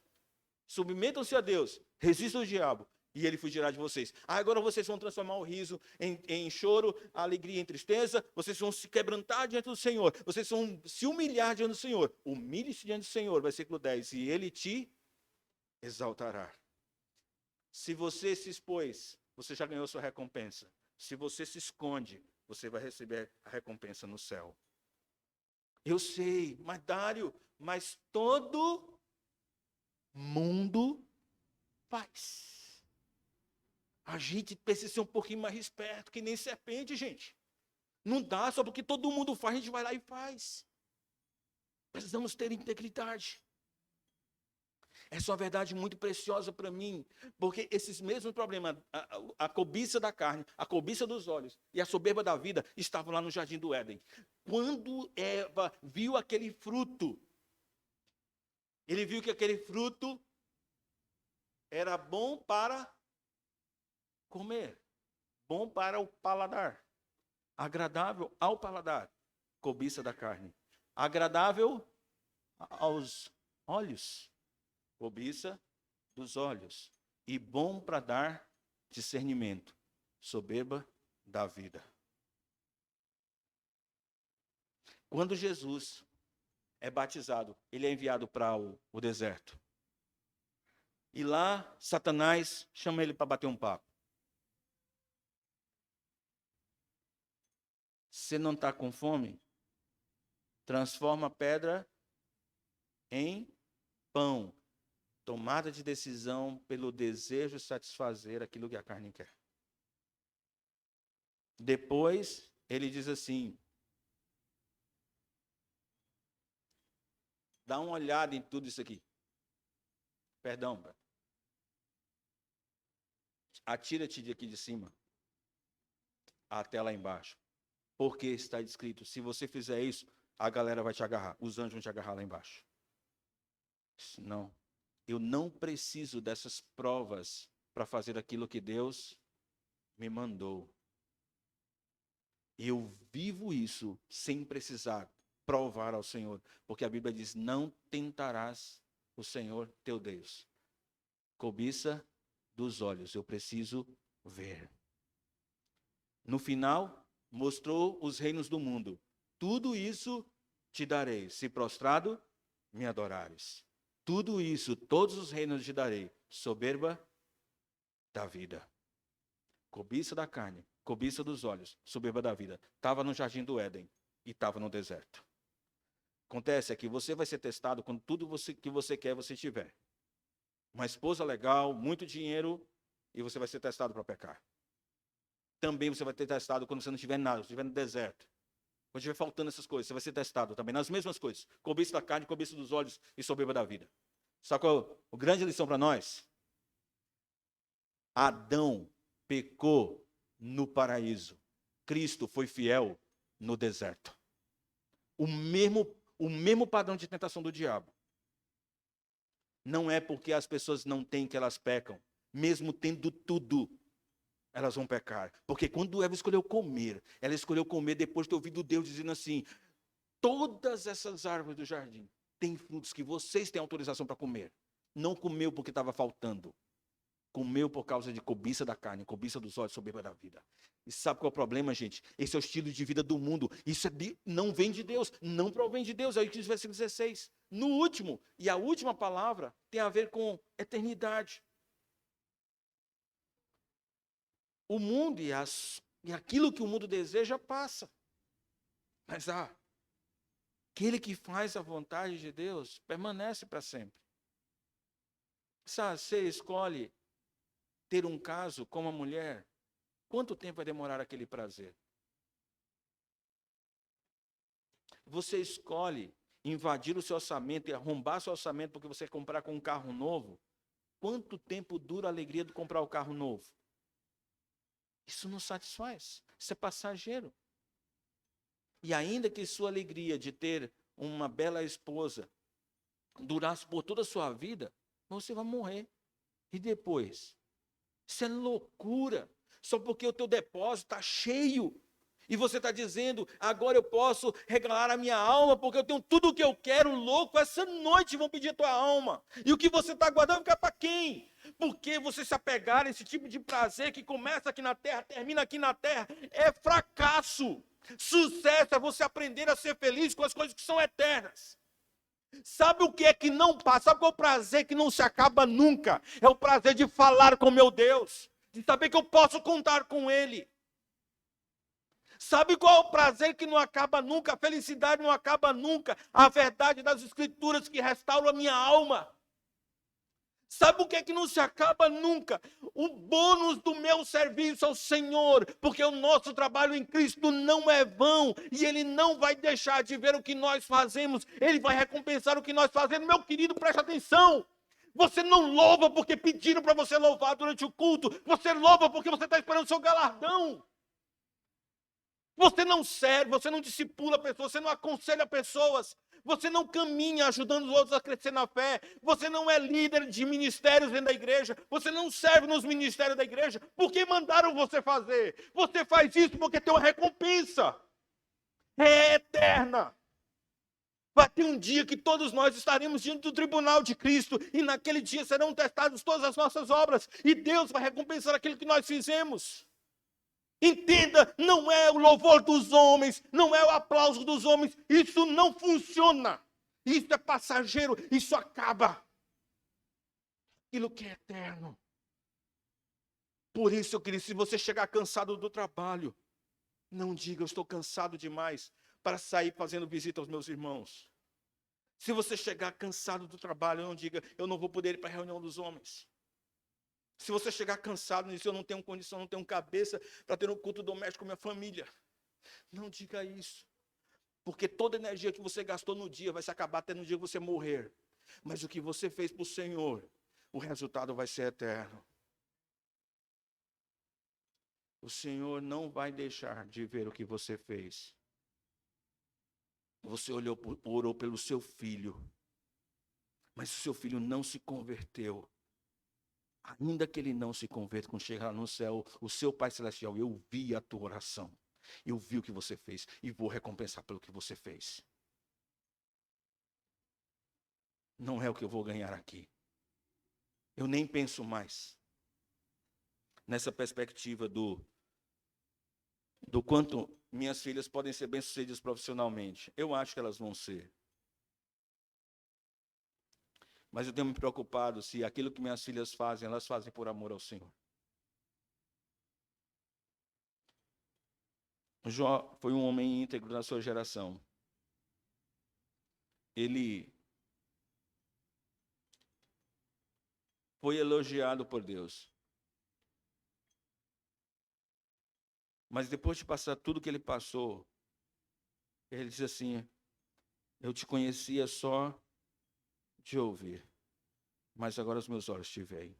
Submetam-se a Deus. Resistam ao diabo. E ele fugirá de vocês. Agora vocês vão transformar o riso em choro, a alegria em tristeza. Vocês vão se quebrantar diante do Senhor. Vocês vão se humilhar diante do Senhor. Humilhe-se diante do Senhor, versículo 10. E ele te exaltará. Se você se expôs, você já ganhou sua recompensa. Se você se esconde, você vai receber a recompensa no céu. Eu sei, mas Dário, mas todo mundo faz. A gente precisa ser um pouquinho mais esperto, que nem serpente, gente. Não dá, só porque todo mundo faz, a gente vai lá e faz. Precisamos ter integridade. Essa é uma verdade muito preciosa para mim, porque esses mesmos problemas, a cobiça da carne, a cobiça dos olhos e a soberba da vida, estavam lá no jardim do Éden. Quando Eva viu aquele fruto, ele viu que aquele fruto era bom para comer, bom para o paladar, agradável ao paladar, cobiça da carne, agradável aos olhos, cobiça dos olhos, e bom para dar discernimento, soberba da vida. Quando Jesus é batizado, ele é enviado para o deserto. E lá, Satanás chama ele para bater um papo. Você não está com fome? Transforma a pedra em pão. Tomada de decisão pelo desejo de satisfazer aquilo que a carne quer. Depois, ele diz assim, dá uma olhada em tudo isso aqui. Perdão. Atira-te de aqui de cima até lá embaixo. Porque está escrito, se você fizer isso, a galera vai te agarrar. Os anjos vão te agarrar lá embaixo. Não. Eu não preciso dessas provas para fazer aquilo que Deus me mandou. Eu vivo isso sem precisar provar ao Senhor. Porque a Bíblia diz, não tentarás o Senhor teu Deus. Cobiça dos olhos. Eu preciso ver. No final, mostrou os reinos do mundo. Tudo isso te darei, se prostrado me adorares. Tudo isso, todos os reinos te darei, soberba da vida. Cobiça da carne, cobiça dos olhos, soberba da vida. Estava no jardim do Éden e estava no deserto. Acontece é que você vai ser testado quando tudo que você quer você tiver. Uma esposa legal, muito dinheiro, e você vai ser testado para pecar. Também você vai ser testado quando você não tiver nada, estiver no deserto. Quando estiver faltando essas coisas, você vai ser testado também nas mesmas coisas. Cobiça da carne, cobiça dos olhos e soberba da vida. Só que a grande lição para nós, Adão pecou no paraíso. Cristo foi fiel no deserto. O mesmo padrão de tentação do diabo. Não é porque as pessoas não têm que elas pecam. Mesmo tendo tudo, elas vão pecar. Porque quando Eva escolheu comer, ela escolheu comer depois de ter ouvido Deus dizendo assim: todas essas árvores do jardim têm frutos que vocês têm autorização para comer. Não comeu porque estava faltando. Comeu por causa de cobiça da carne, cobiça dos olhos, soberba da vida. E sabe qual é o problema, gente? Esse é o estilo de vida do mundo. Isso não vem de Deus, não provém de Deus. Aí diz o versículo 16. No último, e a última palavra tem a ver com eternidade. O mundo e aquilo que o mundo deseja passa. Mas aquele que faz a vontade de Deus permanece para sempre. Sabe, você escolhe ter um caso com uma mulher, quanto tempo vai demorar aquele prazer? Você escolhe invadir o seu orçamento e arrombar seu orçamento porque você quer comprar com um carro novo, quanto tempo dura a alegria de comprar o carro novo? Isso não satisfaz, isso é passageiro. E ainda que sua alegria de ter uma bela esposa durasse por toda a sua vida, você vai morrer. E depois? Isso é loucura. Só porque o teu depósito está cheio. E você está dizendo, agora eu posso regalar a minha alma, porque eu tenho tudo o que eu quero, louco. Essa noite vão pedir a tua alma. E o que você está guardando fica para quem? Porque você se apegar a esse tipo de prazer que começa aqui na terra, termina aqui na terra, é fracasso. Sucesso é você aprender a ser feliz com as coisas que são eternas. Sabe o que é que não passa? Sabe qual é o prazer que não se acaba nunca? É o prazer de falar com meu Deus, de saber que eu posso contar com Ele. Sabe qual é o prazer que não acaba nunca? A felicidade não acaba nunca. A verdade das Escrituras que restaura a minha alma. Sabe o que é que não se acaba nunca? O bônus do meu serviço ao Senhor, porque o nosso trabalho em Cristo não é vão, e Ele não vai deixar de ver o que nós fazemos, Ele vai recompensar o que nós fazemos. Meu querido, preste atenção. Você não louva porque pediram para você louvar durante o culto, você louva porque você está esperando o seu galardão. Você não serve, você não discipula pessoas, você não aconselha pessoas, você não caminha ajudando os outros a crescer na fé, você não é líder de ministérios dentro da igreja, você não serve nos ministérios da igreja, porque mandaram você fazer. Você faz isso porque tem uma recompensa, é eterna. Vai ter um dia que todos nós estaremos diante do tribunal de Cristo, e naquele dia serão testadas todas as nossas obras, e Deus vai recompensar aquilo que nós fizemos. Entenda, não é o louvor dos homens, não é o aplauso dos homens, isso não funciona. Isso é passageiro, isso acaba. Aquilo que é eterno. Por isso, eu queria, se você chegar cansado do trabalho, não diga, eu estou cansado demais para sair fazendo visita aos meus irmãos. Se você chegar cansado do trabalho, não diga, eu não vou poder ir para a reunião dos homens. Se você chegar cansado e dizer, eu não tenho condição, não tenho cabeça para ter um culto doméstico com minha família, não diga isso. Porque toda a energia que você gastou no dia vai se acabar até no dia que você morrer. Mas o que você fez para o Senhor, o resultado vai ser eterno. O Senhor não vai deixar de ver o que você fez. Você orou pelo seu filho, mas o seu filho não se converteu. Ainda que ele não se converta, quando chegar no céu, o seu Pai Celestial, eu vi a tua oração, eu vi o que você fez, e vou recompensar pelo que você fez. Não é o que eu vou ganhar aqui. Eu nem penso mais nessa perspectiva do quanto minhas filhas podem ser bem-sucedidas profissionalmente. Eu acho que elas vão ser. Mas eu tenho me preocupado se aquilo que minhas filhas fazem, elas fazem por amor ao Senhor. Jó foi um homem íntegro na sua geração. Ele foi elogiado por Deus. Mas depois de passar tudo que ele passou, ele diz assim: eu te conhecia só de ouvir, mas agora os meus olhos te veem.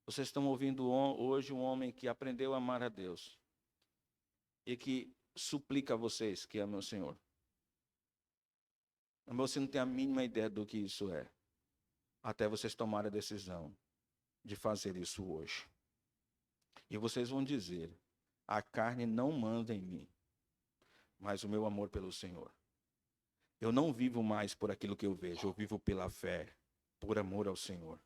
Vocês estão ouvindo hoje um homem que aprendeu a amar a Deus e que suplica a vocês que amem o Senhor. Mas você não tem a mínima ideia do que isso é, até vocês tomarem a decisão de fazer isso hoje. E vocês vão dizer: a carne não manda em mim, mas o meu amor pelo Senhor. Eu não vivo mais por aquilo que eu vejo, eu vivo pela fé, por amor ao Senhor.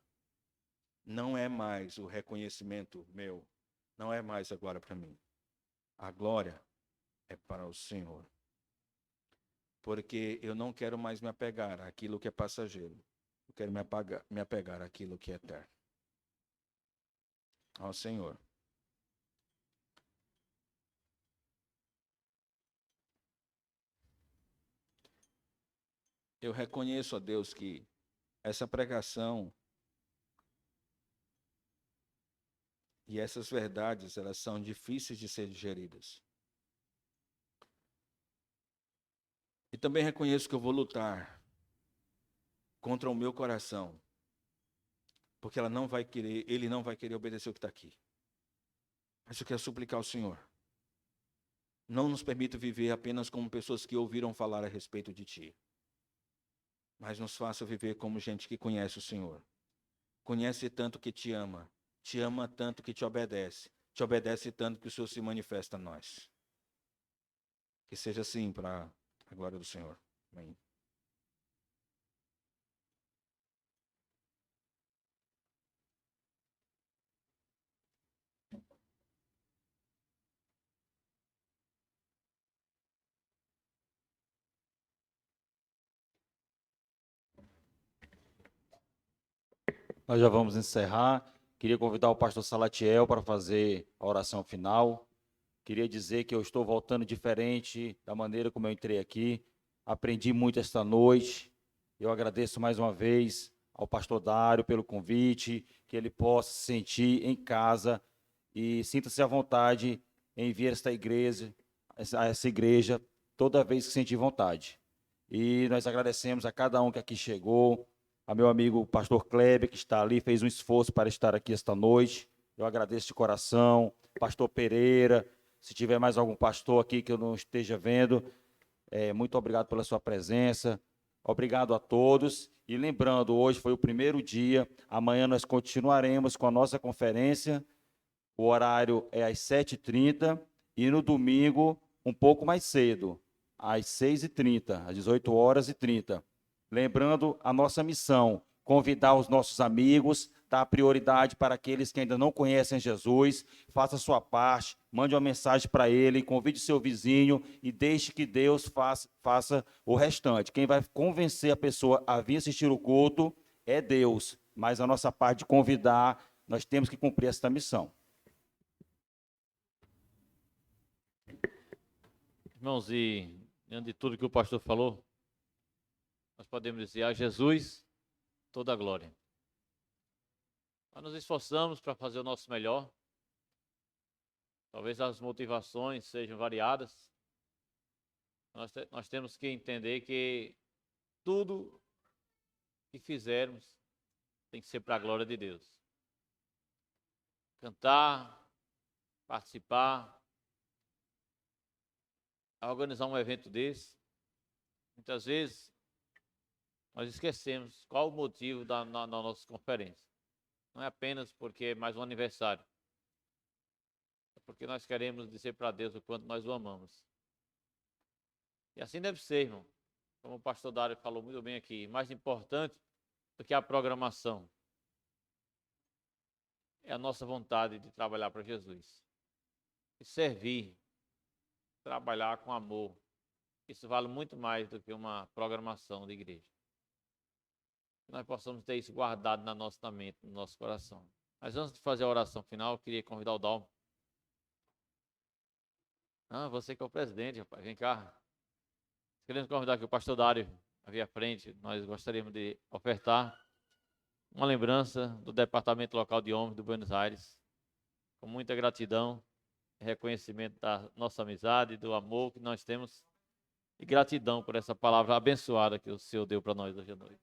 Não é mais o reconhecimento meu, não é mais agora para mim. A glória é para o Senhor. Porque eu não quero mais me apegar àquilo que é passageiro. Eu quero me apegar àquilo que é eterno. Ao Senhor. Eu reconheço a Deus que essa pregação e essas verdades, elas são difíceis de ser digeridas. E também reconheço que eu vou lutar contra o meu coração, porque ele não vai querer obedecer o que está aqui. Mas eu quero suplicar ao Senhor: não nos permita viver apenas como pessoas que ouviram falar a respeito de Ti, mas nos faça viver como gente que conhece o Senhor. Conhece tanto que te ama tanto que te obedece tanto que o Senhor se manifesta a nós. Que seja assim para a glória do Senhor. Amém. Nós já vamos encerrar. Queria convidar o pastor Salatiel para fazer a oração final. Queria dizer que eu estou voltando diferente da maneira como eu entrei aqui. Aprendi muito esta noite. Eu agradeço mais uma vez ao pastor Dário pelo convite, que ele possa se sentir em casa e sinta-se à vontade em vir a essa igreja toda vez que sentir vontade. E nós agradecemos a cada um que aqui chegou, a meu amigo pastor Kleber, que está ali, fez um esforço para estar aqui esta noite. Eu agradeço de coração. Pastor Pereira, se tiver mais algum pastor aqui que eu não esteja vendo, muito obrigado pela sua presença. Obrigado a todos. E lembrando, hoje foi o primeiro dia, amanhã nós continuaremos com a nossa conferência. O horário é às 7h30 e no domingo, um pouco mais cedo, às 6h30, às 18h30. Lembrando a nossa missão, convidar os nossos amigos, dar prioridade para aqueles que ainda não conhecem Jesus, faça a sua parte, mande uma mensagem para ele, convide seu vizinho e deixe que Deus faça o restante. Quem vai convencer a pessoa a vir assistir o culto é Deus, mas a nossa parte de convidar, nós temos que cumprir esta missão. Irmãos, e diante de tudo que o pastor falou, nós podemos dizer: a Jesus toda a glória. Nós nos esforçamos para fazer o nosso melhor. Talvez as motivações sejam variadas. Nós temos que entender que tudo que fizermos tem que ser para a glória de Deus. Cantar, participar, organizar um evento desse, muitas vezes nós esquecemos qual o motivo da nossa conferência. Não é apenas porque é mais um aniversário. É porque nós queremos dizer para Deus o quanto nós o amamos. E assim deve ser, irmão. Como o pastor Dário falou muito bem aqui, mais importante do que a programação é a nossa vontade de trabalhar para Jesus. E servir trabalhar com amor. Isso vale muito mais do que uma programação de igreja. Que nós possamos ter isso guardado na nossa mente, no nosso coração. Mas antes de fazer a oração final, eu queria convidar o Dalmo. Ah, você que é o presidente, rapaz, vem cá. Queremos convidar aqui o pastor Dário aqui à frente. Nós gostaríamos de ofertar uma lembrança do Departamento Local de Homens do Buenos Aires, com muita gratidão, reconhecimento da nossa amizade, do amor que nós temos e gratidão por essa palavra abençoada que o Senhor deu para nós hoje à noite.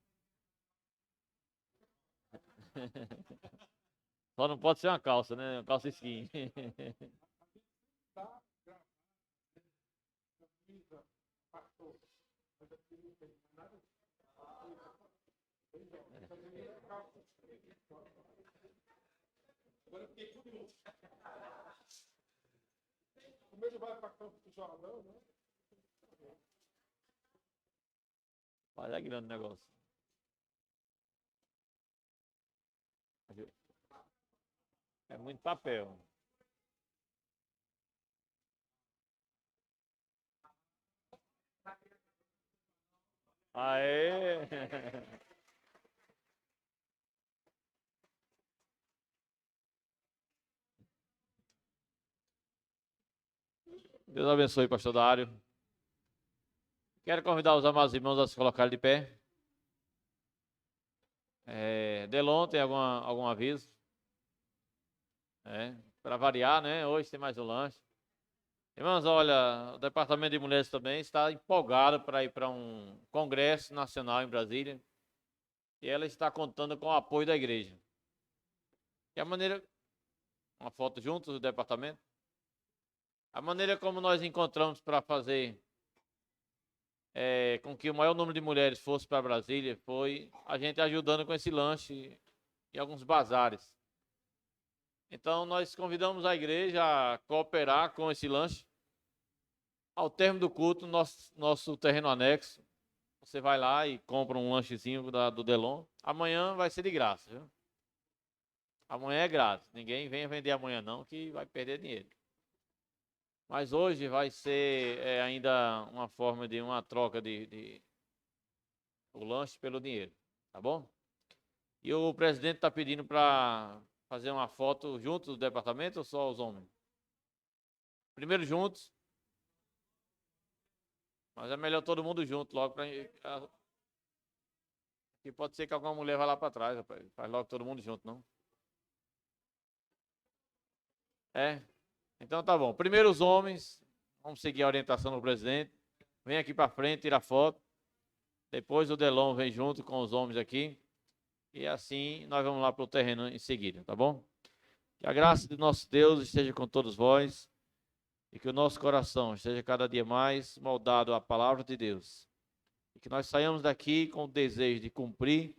Só não pode ser uma calça, né? Uma calça skin. Como ele vai para campo do Jordão, né? Olha que grande negócio. É muito papel. Aê! Deus abençoe, pastor Dário. Quero convidar os amados irmãos a se colocarem de pé. Delon, tem algum aviso? Para variar, né? Hoje tem mais um lanche. Irmãos, olha, o Departamento de Mulheres também está empolgado para ir para um congresso nacional em Brasília. E ela está contando com o apoio da igreja. E a maneira... Uma foto juntos do departamento. A maneira como nós encontramos para fazer com que o maior número de mulheres fosse para Brasília foi a gente ajudando com esse lanche e alguns bazares. Então, nós convidamos a igreja a cooperar com esse lanche. Ao término do culto, nosso terreno anexo, você vai lá e compra um lanchezinho do Delon. Amanhã vai ser de graça, viu? Amanhã é grátis. Ninguém venha vender amanhã não, que vai perder dinheiro. Mas hoje vai ser ainda uma forma de uma troca de o lanche pelo dinheiro, tá bom? E o presidente está pedindo para fazer uma foto juntos do departamento ou só os homens? Primeiro juntos. Mas é melhor todo mundo junto logo para... Que pode ser que alguma mulher vá lá para trás, rapaz. Faz logo todo mundo junto, não? Então tá bom. Primeiro os homens. Vamos seguir a orientação do presidente. Vem aqui para frente, tira foto. Depois o Delon vem junto com os homens aqui. E assim nós vamos lá para o terreno em seguida, tá bom? Que a graça de nosso Deus esteja com todos vós. E que o nosso coração esteja cada dia mais moldado à palavra de Deus. E que nós saiamos daqui com o desejo de cumprir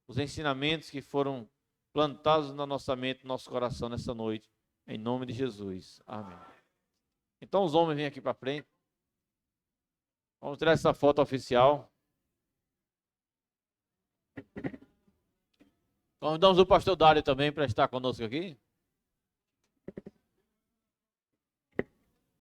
os ensinamentos que foram plantados na nossa mente, no nosso coração nessa noite. Em nome de Jesus. Amém. Então os homens vêm aqui para frente. Vamos tirar essa foto oficial. Convidamos o pastor Dário também para estar conosco aqui.